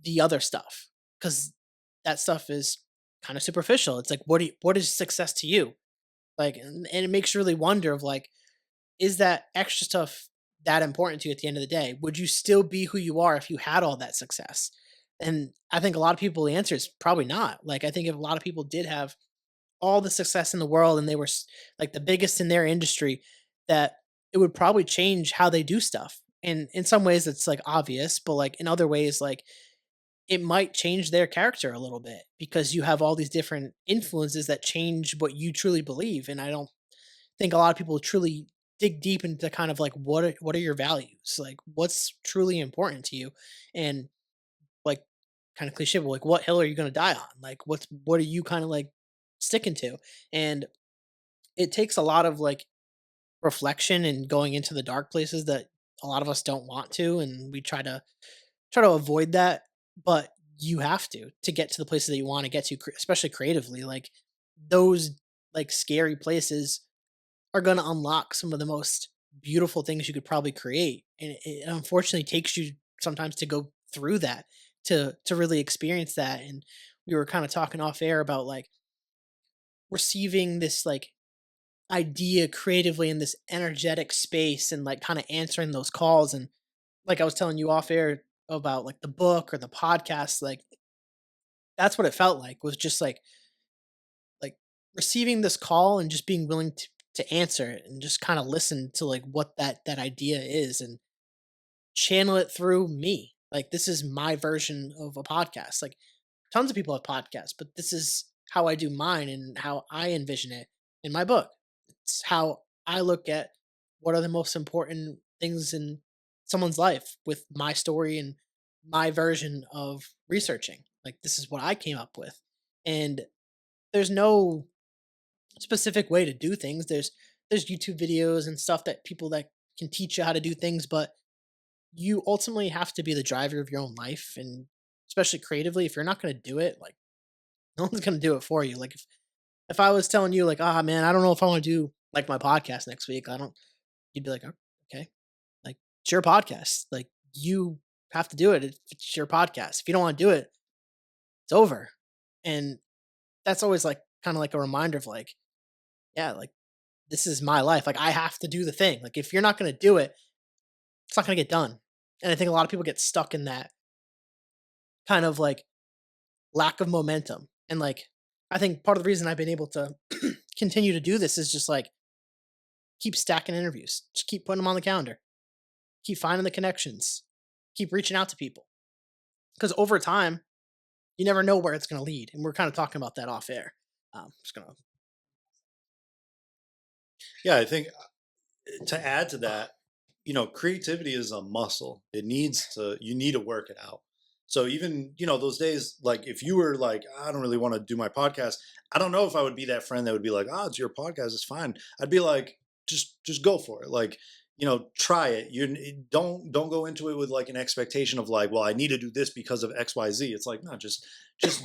B: the other stuff because that stuff is kind of superficial. It's like what is success to you? Like, and it makes you really wonder of like, is that extra stuff that important to you at the end of the day? Would you still be who you are if you had all that success? And I think a lot of people, the answer is probably not. Like, I think if a lot of people did have all the success in the world and they were like the biggest in their industry, that it would probably change how they do stuff. And in some ways, it's like obvious, but like in other ways, like it might change their character a little bit because you have all these different influences that change what you truly believe. And I don't think a lot of people truly dig deep into kind of like what are your values? Like what's truly important to you? And like kind of cliche, but like what hill are you gonna die on? Like what are you kind of like sticking to? And it takes a lot of like reflection and going into the dark places that a lot of us don't want to, and we try to avoid that, but you have to get to the places that you want to get to, especially creatively. Like those like scary places are going to unlock some of the most beautiful things you could probably create, and it unfortunately takes you sometimes to go through that to really experience that. And we were kind of talking off air about like receiving this like idea creatively in this energetic space and like kind of answering those calls. And like I was telling you off air about like the book or the podcast, like that's what it felt like, was just like receiving this call and just being willing to answer it and just kind of listen to like what that idea is and channel it through me. Like this is my version of a podcast. Like tons of people have podcasts, but this is how I do mine and how I envision it in my book. It's how I look at what are the most important things in someone's life with my story and my version of researching. Like this is what I came up with. And there's no specific way to do things. There's YouTube videos and stuff that people that can teach you how to do things, but you ultimately have to be the driver of your own life. And especially creatively, if you're not going to do it, like no one's going to do it for you. Like if I was telling you like, ah man, I don't know if I want to do like my podcast next week, I don't, you'd be like, "Oh, okay, like it's your podcast. Like you have to do it. It's your podcast. If you don't want to do it, it's over." And that's always like kind of like a reminder of like, yeah, like this is my life. Like I have to do the thing. Like if you're not going to do it, it's not going to get done. And I think a lot of people get stuck in that kind of like lack of momentum. And like I think part of the reason I've been able to continue to do this is just like keep stacking interviews. Just keep putting them on the calendar. Keep finding the connections. Keep reaching out to people. Because over time, you never know where it's going to lead. And we're kind of talking about that off air. Just gonna
C: Yeah, I think to add to that, creativity is a muscle. You need to work it out. So even, those days, like if you were like, I don't really want to do my podcast, I don't know if I would be that friend that would be like, oh, it's your podcast, it's fine. I'd be like, just go for it. Like, try it. Don't go into it with like an expectation of like, well, I need to do this because of XYZ. It's like, no, just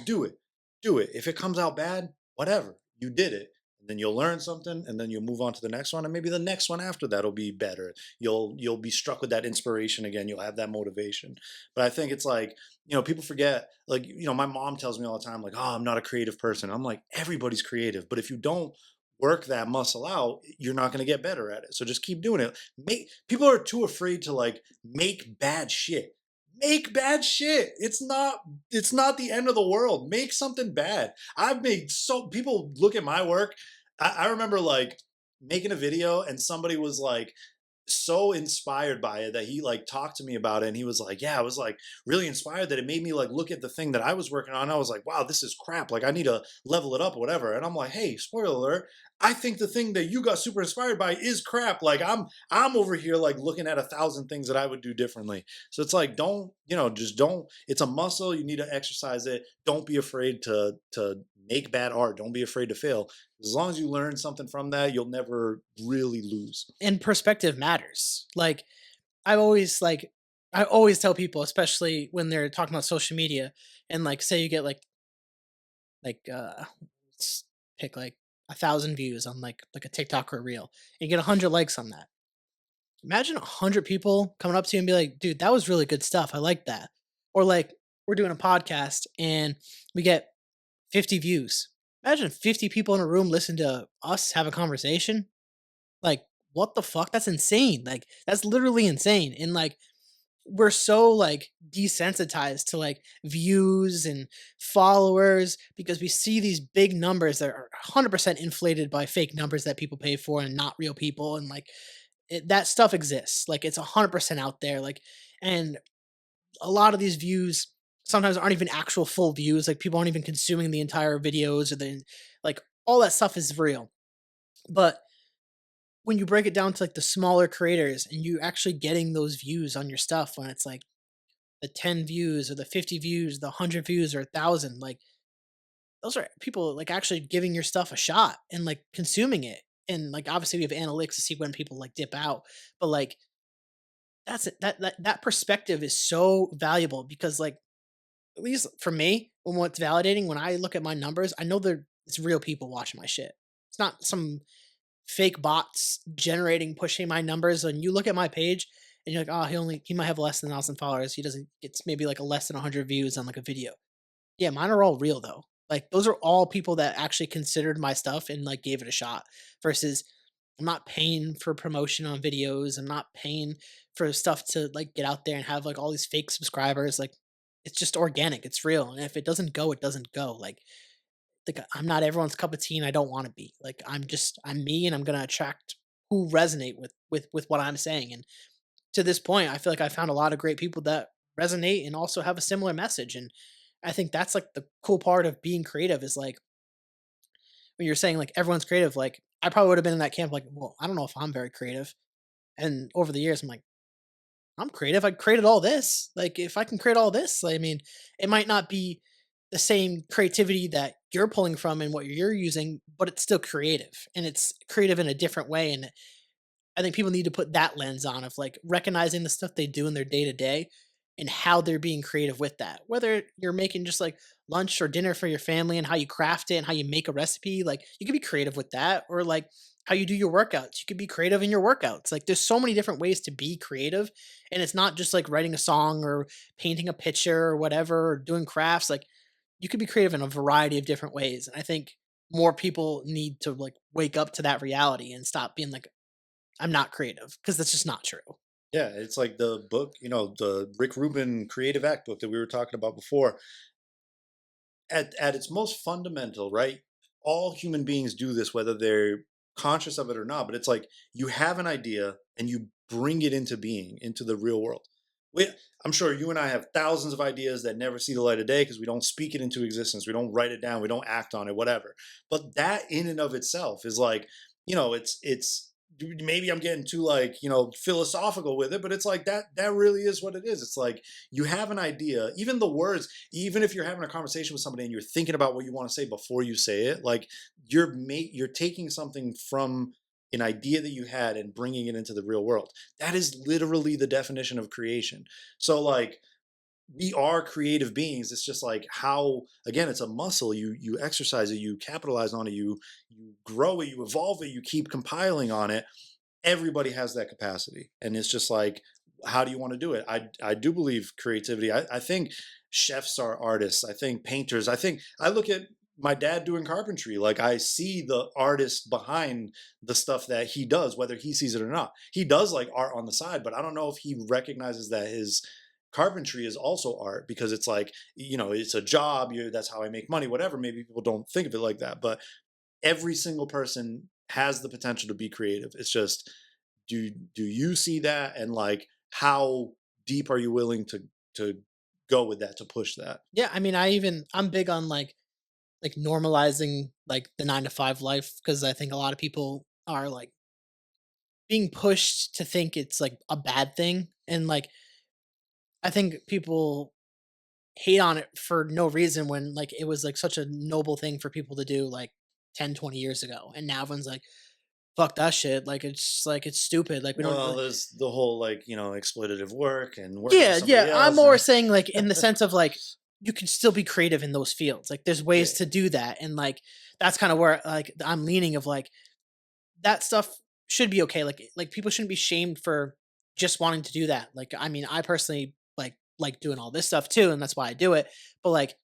C: do it. Do it. If it comes out bad, whatever. You did it, and then you'll learn something, and then you'll move on to the next one, and maybe the next one after that will be better. You'll be struck with that inspiration again. You'll have that motivation. But I think it's like, people forget, like, my mom tells me all the time, like, oh, I'm not a creative person. I'm like, everybody's creative, but if you don't work that muscle out, you're not going to get better at it. So just keep doing it. People are too afraid to like make bad shit. Make bad shit. It's not the end of the world. Make something bad. I've made so people look at my work. I remember like making a video and somebody was like so inspired by it that he like talked to me about it, and he was like, yeah, I was like really inspired that it made me like look at the thing that I was working on. I was like, wow, this is crap, like I need to level it up or whatever. And I'm like, hey, spoiler alert, I think the thing that you got super inspired by is crap. Like I'm over here like looking at 1,000 things that I would do differently. So it's like, just don't. It's a muscle. You need to exercise it. Don't be afraid to make bad art. Don't be afraid to fail. As long as you learn something from that, you'll never really lose.
B: And perspective matters. I always tell people, especially when they're talking about social media, and like say you get like let's pick like 1,000 views on like a TikTok or a reel, and you get 100 likes on that. Imagine 100 people coming up to you and be like, dude, that was really good stuff. I like that. Or like we're doing a podcast and we get 50 views. Imagine 50 people in a room listen to us have a conversation. Like, what the fuck? That's insane. Like, that's literally insane. And like, we're so like desensitized to like views and followers because we see these big numbers that are 100% inflated by fake numbers that people pay for and not real people. And like, that stuff exists. Like, it's 100% out there. Like, and a lot of these views sometimes aren't even actual full views. Like, people aren't even consuming the entire videos or like, all that stuff is real. But when you break it down to like the smaller creators and you actually getting those views on your stuff, when it's like the 10 views or the 50 views, the 100 views or 1,000, like those are people like actually giving your stuff a shot and like consuming it. And like obviously we have analytics to see when people like dip out, but like that's it. That perspective is so valuable because like at least for me, when what's validating when I look at my numbers, I know it's real people watching my shit. It's not some fake bots generating pushing my numbers. And you look at my page and you're like, oh, he might have less than 1,000 followers. He doesn't. It's maybe like a less than 100 views on like a video. Yeah, mine are all real though. Like those are all people that actually considered my stuff and like gave it a shot. Versus, I'm not paying for promotion on videos. I'm not paying for stuff to like get out there and have like all these fake subscribers. Like it's just organic. It's real. And if it doesn't go, it doesn't go. Like I'm not everyone's cup of tea and I don't want to be. Like I'm me and I'm gonna attract who resonate with what I'm saying. And to this point, I feel like I found a lot of great people that resonate and also have a similar message. And I think that's like the cool part of being creative is like when you're saying like everyone's creative, like I probably would have been in that camp, like, well, I don't know if I'm very creative. And over the years, I'm like, I'm creative. I created all this. Like, if I can create all this, I mean, it might not be the same creativity that you're pulling from and what you're using, but it's still creative and it's creative in a different way. And I think people need to put that lens on of like recognizing the stuff they do in their day to day and how they're being creative with that. Whether you're making just like lunch or dinner for your family and how you craft it and how you make a recipe, like you can be creative with that. Or like how you do your workouts, you could be creative in your workouts. Like there's so many different ways to be creative. And it's not just like writing a song or painting a picture or whatever, or doing crafts. Like you could be creative in a variety of different ways. And I think more people need to like wake up to that reality and stop being like, I'm not creative because that's just not true.
C: Yeah, it's like the book, the Rick Rubin Creative Act book that we were talking about before. At its most fundamental, right? All human beings do this, whether they're conscious of it or not. But it's like you have an idea and you bring it into being, into the real world. We, I'm sure you and I have thousands of ideas that never see the light of day because we don't speak it into existence. We don't write it down. We don't act on it, whatever. But that in and of itself is like, it's maybe I'm getting too like, philosophical with it, but it's like that really is what it is. It's like you have an idea, even the words, even if you're having a conversation with somebody and you're thinking about what you want to say before you say it, like you're taking something from an idea that you had and bringing it into the real world. That is literally the definition of creation. So like we are creative beings. It's just like how, again, it's a muscle. You exercise it, you capitalize on it, you grow it, you evolve it, you keep compiling on it. Everybody has that capacity, and it's just like, how do you want to do it? I do believe creativity. I think chefs are artists. I think painters. I look at my dad doing carpentry. Like I see the artist behind the stuff that he does, whether he sees it or not. He does like art on the side, but I don't know if he recognizes that his carpentry is also art, because it's like, it's a job. That's how I make money, whatever. Maybe people don't think of it like that, but every single person has the potential to be creative. It's just, do you see that, and like how deep are you willing to go with that, to push that?
B: Yeah, I mean, I'm big on like normalizing like the 9 to 5 life, because I think a lot of people are like being pushed to think it's like a bad thing, and like I think people hate on it for no reason when like it was like such a noble thing for people to do like 10, 20 years ago, and now everyone's like, fuck that shit, like it's stupid, like we don't
C: Well,
B: like.
C: there's the whole like, exploitative work and working for
B: Yeah,
C: somebody
B: yeah, I'm
C: else.
B: more saying like in the sense of like you can still be creative in those fields, like there's
C: Yeah.
B: ways to do that, and like that's kind of where like I'm leaning of like that stuff should be okay. Like people shouldn't be shamed for just wanting to do that. Like I mean, I personally like doing all this stuff too, and that's why I do it. But like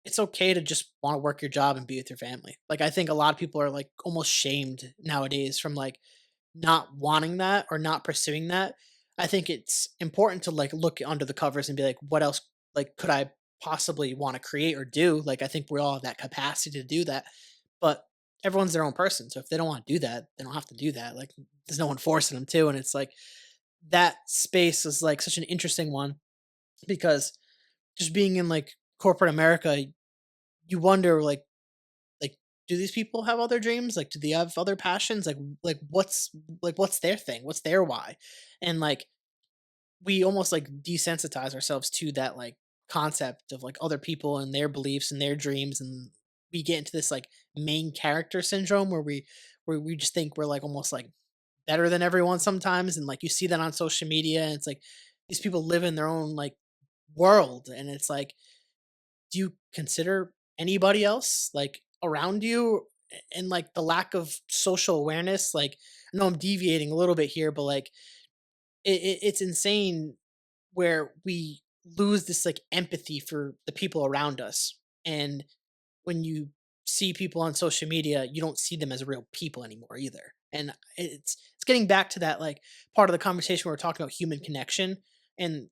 B: it's okay to just want to work your job and be with your family. Like I think a lot of people are like almost shamed nowadays from like not wanting that or not pursuing that. I think it's important to like look under the covers and be like, what else like could I possibly want to create or do? Like I think we all have that capacity to do that. But everyone's their own person. So if they don't want to do that, they don't have to do that. Like there's no one forcing them to. And it's like that space is like such an interesting one, because just being in like corporate America, you wonder like do these people have other dreams? Like do they have other passions? Like what's their thing? What's their why? And like we almost like desensitize ourselves to that like concept of like other people and their beliefs and their dreams, and we get into this like main character syndrome where we just think we're like almost like better than everyone sometimes, and like you see that on social media, and it's like these people live in their own like world, and it's like, do you consider anybody else like around you? And like the lack of social awareness, like I know I'm deviating a little bit here, but like it's insane where we lose this like empathy for the people around us. And when you see people on social media, you don't see them as real people anymore either. And it's getting back to that like part of the conversation where we're talking about human connection, and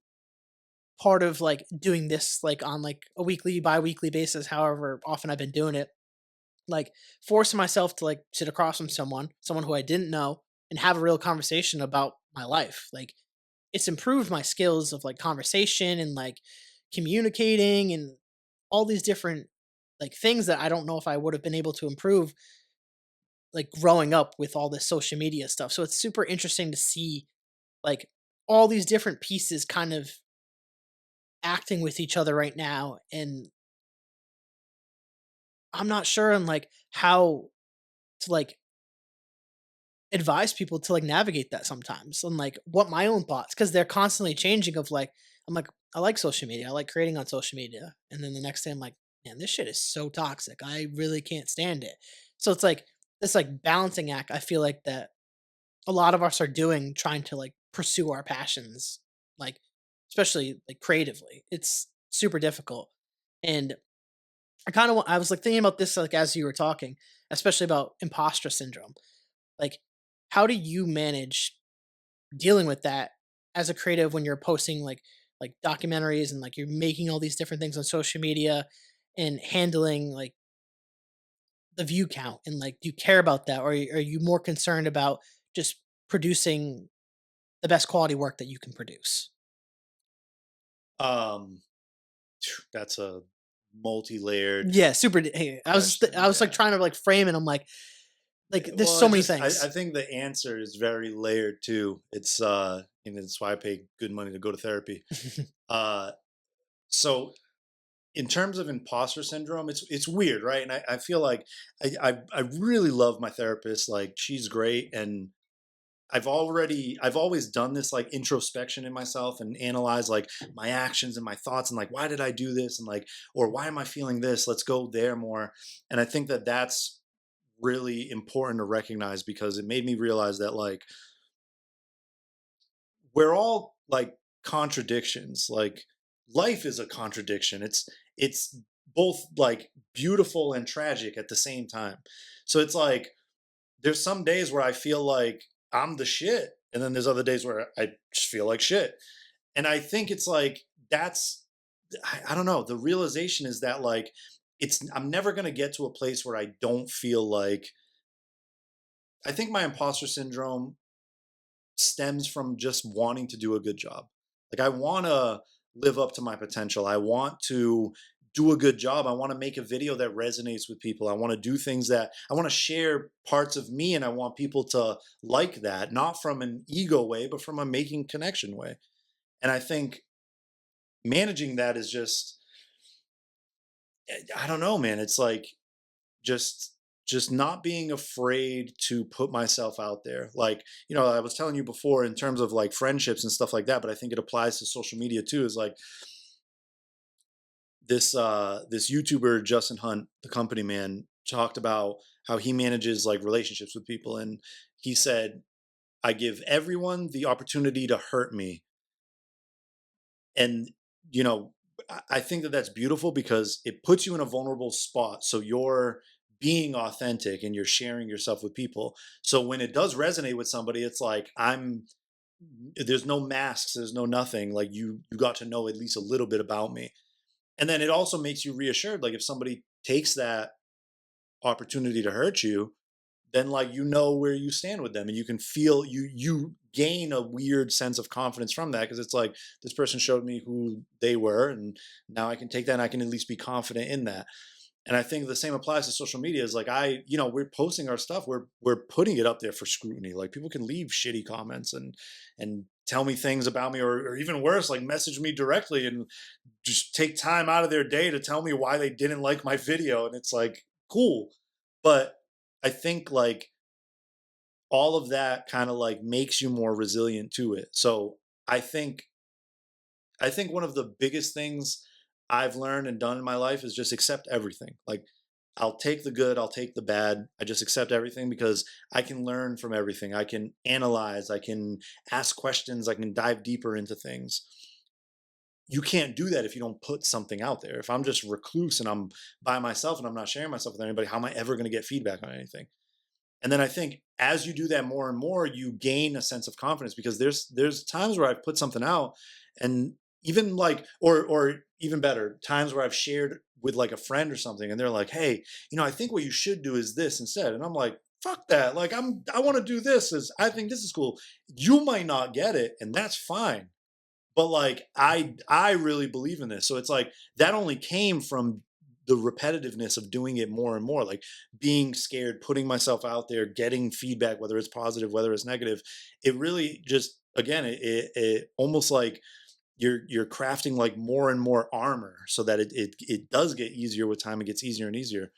B: part of like doing this like on like a weekly bi-weekly basis, however often I've been doing it, like forcing myself to like sit across from someone who I didn't know and have a real conversation about my life. Like it's improved my skills of like conversation and like communicating and all these different like things that I don't know if I would have been able to improve like growing up with all this social media stuff. So it's super interesting to see like all these different pieces kind of acting with each other right now, and I'm not sure on like how to like advise people to like navigate that sometimes, and like what my own thoughts, because they're constantly changing of like I'm like I like social media, I like creating on social media, and then the next day I'm like, man, this shit is so toxic, I really can't stand it. So it's like this like balancing act, I feel like that a lot of us are doing, trying to like pursue our passions, like especially like creatively, it's super difficult. And I was like thinking about this like as you were talking, especially about imposter syndrome. Like, how do you manage dealing with that as a creative when you're posting like documentaries and like you're making all these different things on social media and handling like the view count, and like do you care about that, or are you more concerned about just producing the best quality work that you can produce?
C: um that's a multi-layered
B: Yeah, super. Hey, I was
C: question.
B: I was like
C: Yeah.
B: trying to like frame it. I'm like, Like there's
C: Well,
B: so many things.
C: I think the answer is very layered too. It's and it's why I pay good money to go to therapy. Uh, so in terms of imposter syndrome, it's weird, right? And I feel like I really love my therapist. Like she's great, and I've always done this like introspection in myself and analyze like my actions and my thoughts and like why did I do this and like or why am I feeling this? Let's go there more. And I think that that's really important to recognize because it made me realize that like we're all like contradictions. Like life is a contradiction. It's both like beautiful and tragic at the same time. So it's like there's some days where I feel like I'm the shit, and then there's other days where I just feel like shit. And I think it's like that's I don't know. The realization is that like it's I'm never gonna get to a place where I don't feel like I think my imposter syndrome stems from just wanting to do a good job. Like I want to live up to my potential. I want to do a good job. I want to make a video that resonates with people. I want to do things that I want to share parts of me and I want people to like that, not from an ego way, but from a making connection way. And I think managing that is just I don't know, man. It's like just just not being afraid to put myself out there. Like, I was telling you before in terms of like friendships and stuff like that, but I think it applies to social media too, is like this YouTuber Justin Hunt, the company man, talked about how he manages like relationships with people. And he said, I give everyone the opportunity to hurt me. And, you know, I think that that's beautiful because it puts you in a vulnerable spot. So you're being authentic and you're sharing yourself with people. So when it does resonate with somebody, it's like, there's no masks, there's no nothing. Like you got to know at least a little bit about me. And then it also makes you reassured. Like if somebody takes that opportunity to hurt you, then like you know where you stand with them and you can feel you gain a weird sense of confidence from that because it's like this person showed me who they were and now I can take that and I can at least be confident in that. And I think the same applies to social media is like we're posting our stuff, we're putting it up there for scrutiny. Like people can leave shitty comments and tell me things about me or even worse, like message me directly and just take time out of their day to tell me why they didn't like my video. And it's like, cool. But I think like all of that kind of like makes you more resilient to it. So I think I think one of the biggest things I've learned and done in my life is just accept everything. Like I'll take the good, I'll take the bad. I just accept everything because I can learn from everything. I can analyze, I can ask questions, I can dive deeper into things. You can't do that if you don't put something out there. If I'm just recluse and I'm by myself and I'm not sharing myself with anybody, how am I ever going to get feedback on anything? And then I think as you do that more and more, you gain a sense of confidence because there's times where I've put something out and even like or even better, times where I've shared with like a friend or something and they're like, "Hey, I think what you should do is this instead." And I'm like, "Fuck that. Like I want to do this as I think this is cool." You might not get it and that's fine. But like I really believe in this. So it's like that only came from the repetitiveness of doing it more and more, like being scared, putting myself out there, getting feedback, whether it's positive, whether it's negative. It really just again, it almost like you're crafting like more and more armor so that it does get easier with time. It gets easier and easier.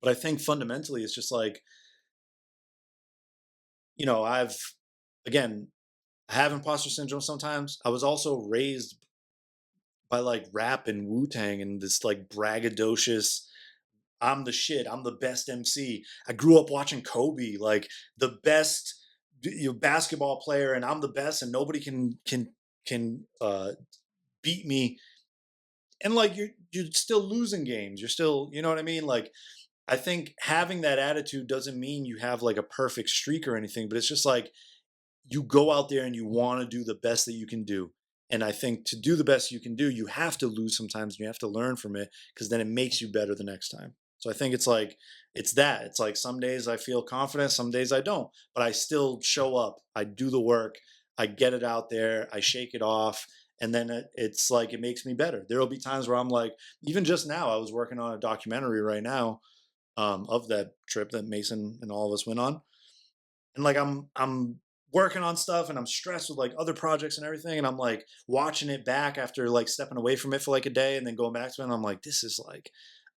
C: But I think fundamentally it's just like, I've again I have imposter syndrome sometimes. I was also raised by like rap and Wu Tang and this like braggadocious. I'm the shit. I'm the best MC. I grew up watching Kobe, like the best basketball player, and I'm the best, and nobody can beat me. And like you're still losing games. You're still, you know what I mean? Like I think having that attitude doesn't mean you have like a perfect streak or anything, but it's just like you go out there and you want to do the best that you can do. And I think to do the best you can do, you have to lose sometimes and you have to learn from it because then it makes you better the next time. So I think it's like, it's that. It's like some days I feel confident, some days I don't, but I still show up. I do the work. I get it out there. I shake it off. And then it's like, it makes me better. There will be times where I'm like, even just now, I was working on a documentary right now of that trip that Mason and all of us went on. And like I'm working on stuff and I'm stressed with like other projects and everything, and I'm like watching it back after like stepping away from it for like a day and then going back to it, and I'm like, this is like,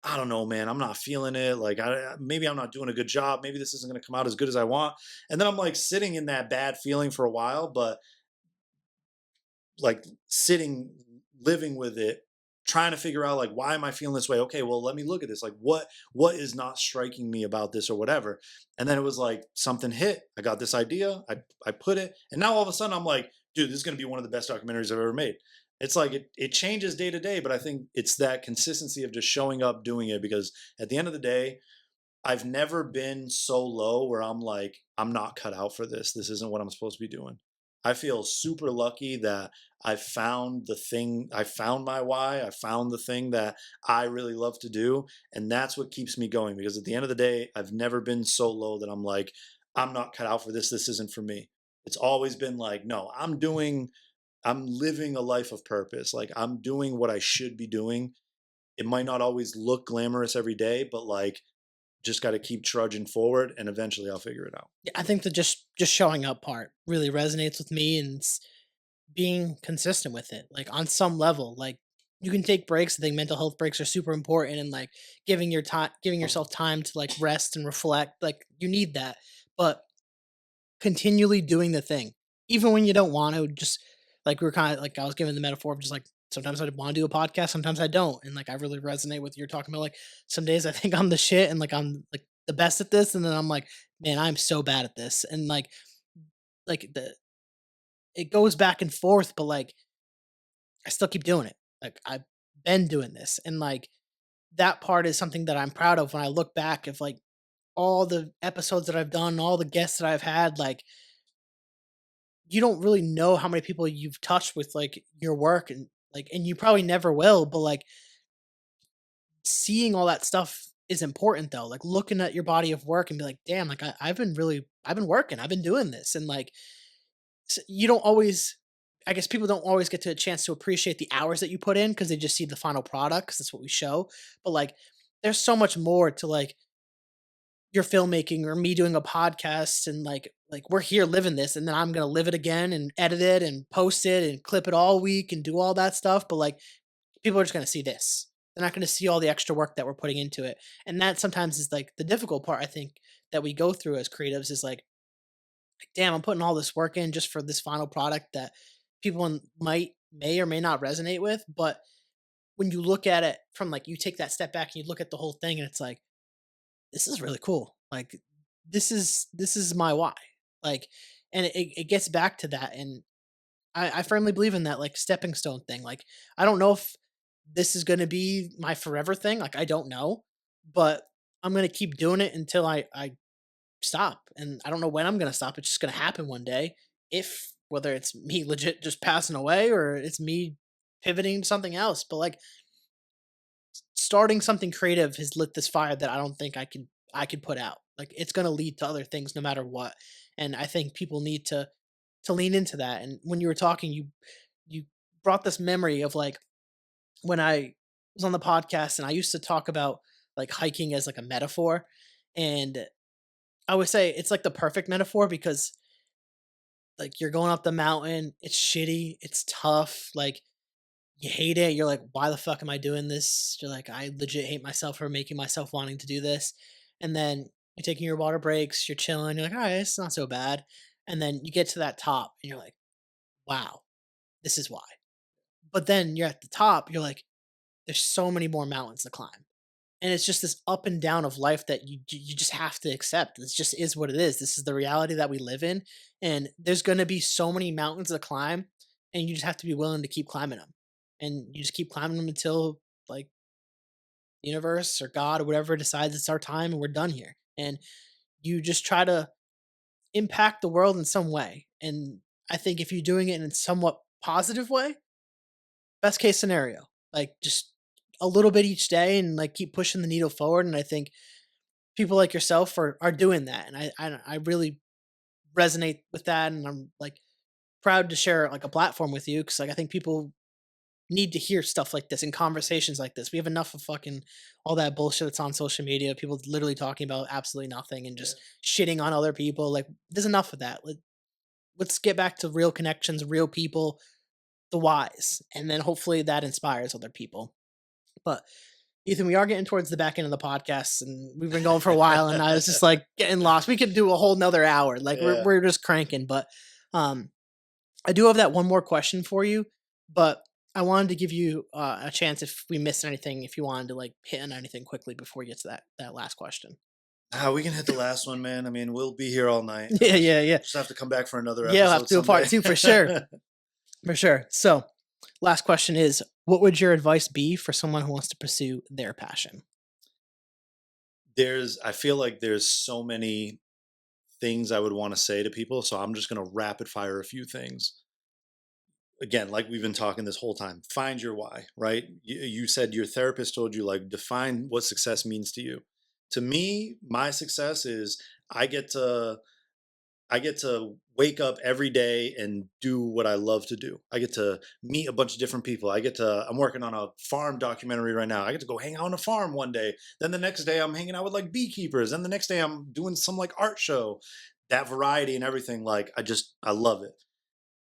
C: I don't know, man, I'm not feeling it. Like, maybe I'm not doing a good job, maybe this isn't going to come out as good as I want. And then I'm like sitting in that bad feeling for a while, but like sitting, living with it, trying to figure out like, why am I feeling this way? Okay, well, let me look at this. Like, what is not striking me about this or whatever? And then it was like something hit. I got this idea. I put it, and now all of a sudden I'm like, dude, this is going to be one of the best documentaries I've ever made. It's like it changes day to day, but I think it's that consistency of just showing up, doing it, because at the end of the day, I've never been so low where I'm like, I'm not cut out for this. This isn't what I'm supposed to be doing. I feel super lucky that I found the thing, I found my why, I found the thing that I really love to do. And that's what keeps me going, because at the end of the day, I've never been so low that I'm like, I'm not cut out for this. This isn't for me. It's always been like, no, I'm living a life of purpose. Like, I'm doing what I should be doing. It might not always look glamorous every day, but like, just got to keep trudging forward and eventually I'll figure it out.
B: Yeah, I think the just showing up part really resonates with me, and being consistent with it, like on some level. Like you can take breaks. I think mental health breaks are super important, and like giving yourself time to like rest and reflect. Like you need that, but continually doing the thing, even when you don't want to. Just like we were kind of like I was giving the metaphor of just like sometimes I want to do a podcast, sometimes I don't, and like I really resonate with you're talking about. Like some days I think I'm the shit, and like I'm like the best at this, and then I'm like, man, I'm so bad at this, and like the it goes back and forth, but like I still keep doing it. Like I've been doing this, and like that part is something that I'm proud of when I look back of like all the episodes that I've done, all the guests that I've had. Like you don't really know how many people you've touched with like your work, and like and you probably never will, but like seeing all that stuff is important though. Like looking at your body of work and be like, damn, like I've been working, I've been doing this, and like you don't always, I guess people don't always get to a chance to appreciate the hours that you put in because they just see the final product because that's what we show. But like there's so much more to like your filmmaking or me doing a podcast, and like we're here living this, and then I'm gonna live it again and edit it and post it and clip it all week and do all that stuff. But like people are just gonna see this. They're not gonna see all the extra work that we're putting into it. And that sometimes is like the difficult part I think that we go through as creatives is like damn, I'm putting all this work in just for this final product that people may or may not resonate with. But when you look at it from like you take that step back and you look at the whole thing, and it's like, this is really cool. Like this is my why. Like, and it gets back to that. And I firmly believe in that like stepping stone thing. Like I don't know if this is gonna be my forever thing. Like I don't know. But I'm gonna keep doing it until I stop. And I don't know when I'm gonna stop. It's just gonna happen one day. If whether it's me legit just passing away or it's me pivoting to something else. But like starting something creative has lit this fire that I don't think I can put out. Like it's gonna lead to other things no matter what. And I think people need to lean into that. And when you were talking, you brought this memory of like when I was on the podcast and I used to talk about like hiking as like a metaphor. And I would say it's like the perfect metaphor because like you're going up the mountain, it's shitty, it's tough, like you hate it. You're like, why the fuck am I doing this? You're like, I legit hate myself for making myself wanting to do this. And then you're taking your water breaks, you're chilling, you're like, all right, it's not so bad. And then you get to that top and you're like, wow, this is why. But then you're at the top, you're like, there's so many more mountains to climb. And it's just this up and down of life that you just have to accept. This just is what it is. This is the reality that we live in, and there's going to be so many mountains to climb, and you just have to be willing to keep climbing them, and you just keep climbing them until like the universe or God or whatever decides it's our time and we're done here. And you just try to impact the world in some way. And I think if you're doing it in a somewhat positive way, best case scenario, like just a little bit each day and like keep pushing the needle forward. And I think people like yourself are doing that. And I really resonate with that. And I'm like proud to share like a platform with you because like I think people need to hear stuff like this in conversations like this. We have enough of fucking all that bullshit that's on social media. People literally talking about absolutely nothing and just shitting on other people. Like, there's enough of that. Let's get back to real connections, real people, the whys, and then hopefully that inspires other people. But Ethan, we are getting towards the back end of the podcast, and we've been going for a while, and I was just like getting lost. We could do a whole nother hour. Like we're just cranking, but I do have that one more question for you, but I wanted to give you a chance if we missed anything, if you wanted to like hit on anything quickly before we get to that last question.
C: We can hit the last one, man. I mean, we'll be here all night.
B: Yeah.
C: Just have to come back for another episode.
B: Yeah, we'll have to do a part
C: someday.
B: 2 for sure. For sure. So, last question is, what would your advice be for someone who wants to pursue their passion?
C: I feel like there's so many things I would want to say to people, so I'm just going to rapid fire a few things. Again, like we've been talking this whole time, find your why, right? You said your therapist told you, like, define what success means to you. To me, my success is I get to wake up every day and do what I love to do. I get to meet a bunch of different people. I'm working on a farm documentary right now. I get to go hang out on a farm one day. Then the next day I'm hanging out with like beekeepers. And the next day I'm doing some like art show. That variety and everything, like I love it.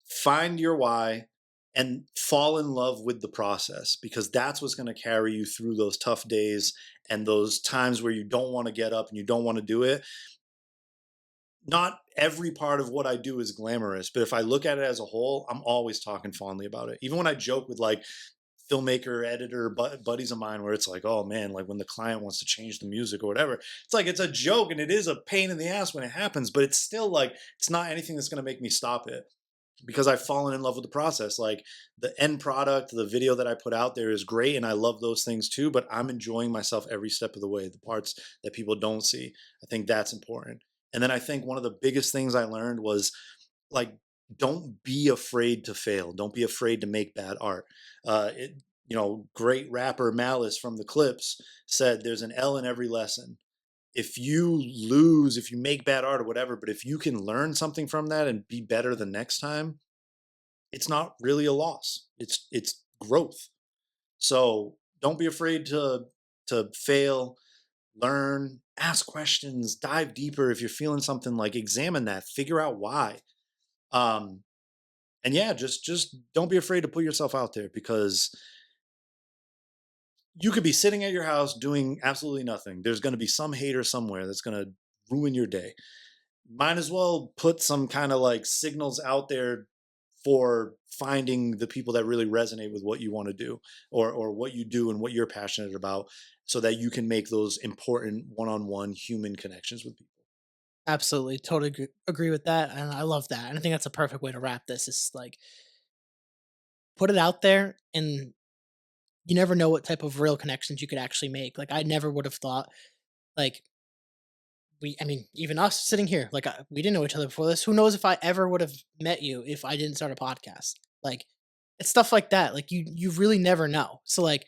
C: Find your why and fall in love with the process, because that's what's going to carry you through those tough days and those times where you don't want to get up and you don't want to do it. Not every part of what I do is glamorous, but if I look at it as a whole, I'm always talking fondly about it. Even when I joke with like filmmaker, editor, buddies of mine, where it's like, oh man, like when the client wants to change the music or whatever, it's like, it's a joke and it is a pain in the ass when it happens, but it's still like, it's not anything that's going to make me stop it, because I've fallen in love with the process. Like the end product, the video that I put out there is great, and I love those things too, but I'm enjoying myself every step of the way, the parts that people don't see. I think that's important. And then I think one of the biggest things I learned was, like, don't be afraid to fail. Don't be afraid to make bad art. Great rapper Malice from the Clips said there's an L in every lesson. If you lose, if you make bad art or whatever, but if you can learn something from that and be better the next time, it's not really a loss. It's growth. So don't be afraid to fail, learn, ask questions, dive deeper. If you're feeling something, like examine that, figure out why. And yeah, just don't be afraid to put yourself out there, because you could be sitting at your house doing absolutely nothing. There's going to be some hater somewhere that's going to ruin your day. Might as well put some kind of like signals out there for finding the people that really resonate with what you want to do, or what you do and what you're passionate about, so that you can make those important one-on-one human connections with people.
B: Absolutely. Totally agree with that. And I love that. And I think that's a perfect way to wrap this, is like, put it out there, and you never know what type of real connections you could actually make. Like, I never would have thought, like, even us sitting here, like, we didn't know each other before this. Who knows if I ever would have met you if I didn't start a podcast? Like, it's stuff like that. Like, you really never know. So, like,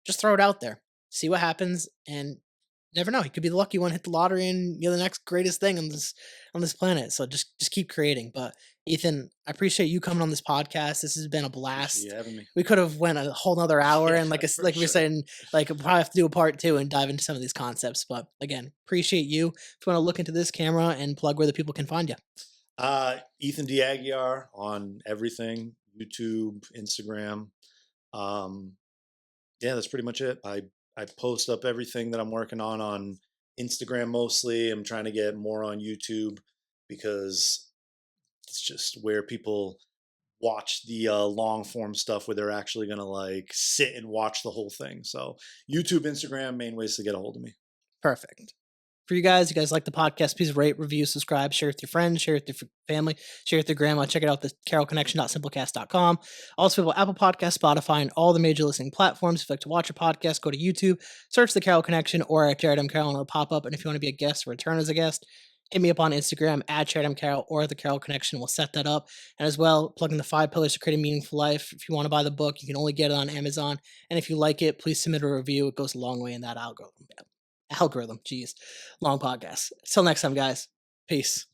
B: just throw it out there, see what happens, and never know. You could be the lucky one, hit the lottery, and you're the next greatest thing on this planet. So just keep creating. But Ethan, I appreciate you coming on this podcast. This has been a blast.
C: Appreciate you having me.
B: We could have went a whole nother hour, and like we were
C: sure.
B: saying, like we'll probably have to do a part 2 and dive into some of these concepts. But again, appreciate you. If you want to look into this camera and plug where the people can find you.
C: Ethan D. Aguiar on everything, YouTube, Instagram. Yeah, that's pretty much it. I post up everything that I'm working on Instagram mostly. I'm trying to get more on YouTube, because it's just where people watch the long form stuff, where they're actually going to like sit and watch the whole thing. So YouTube, Instagram, main ways to get a hold of me.
B: Perfect. For you guys like the podcast, please rate, review, subscribe, share with your friends, share with your family, share with your grandma. Check it out, the carrollconnection.simplecast.com. Also, we have Apple Podcasts, Spotify, and all the major listening platforms. If you'd like to watch a podcast, go to YouTube, search the Carroll Connection or at Jared M. Carroll, and it'll pop up. And if you want to be a guest or return as a guest, hit me up on Instagram at Jared M. Carroll or the Carroll Connection. We'll set that up. And as well, plug in the 5 Pillars to Create a Meaningful Life. If you want to buy the book, you can only get it on Amazon. And if you like it, please submit a review. It goes a long way in that algorithm. Jeez, long podcast. Till next time, guys. Peace.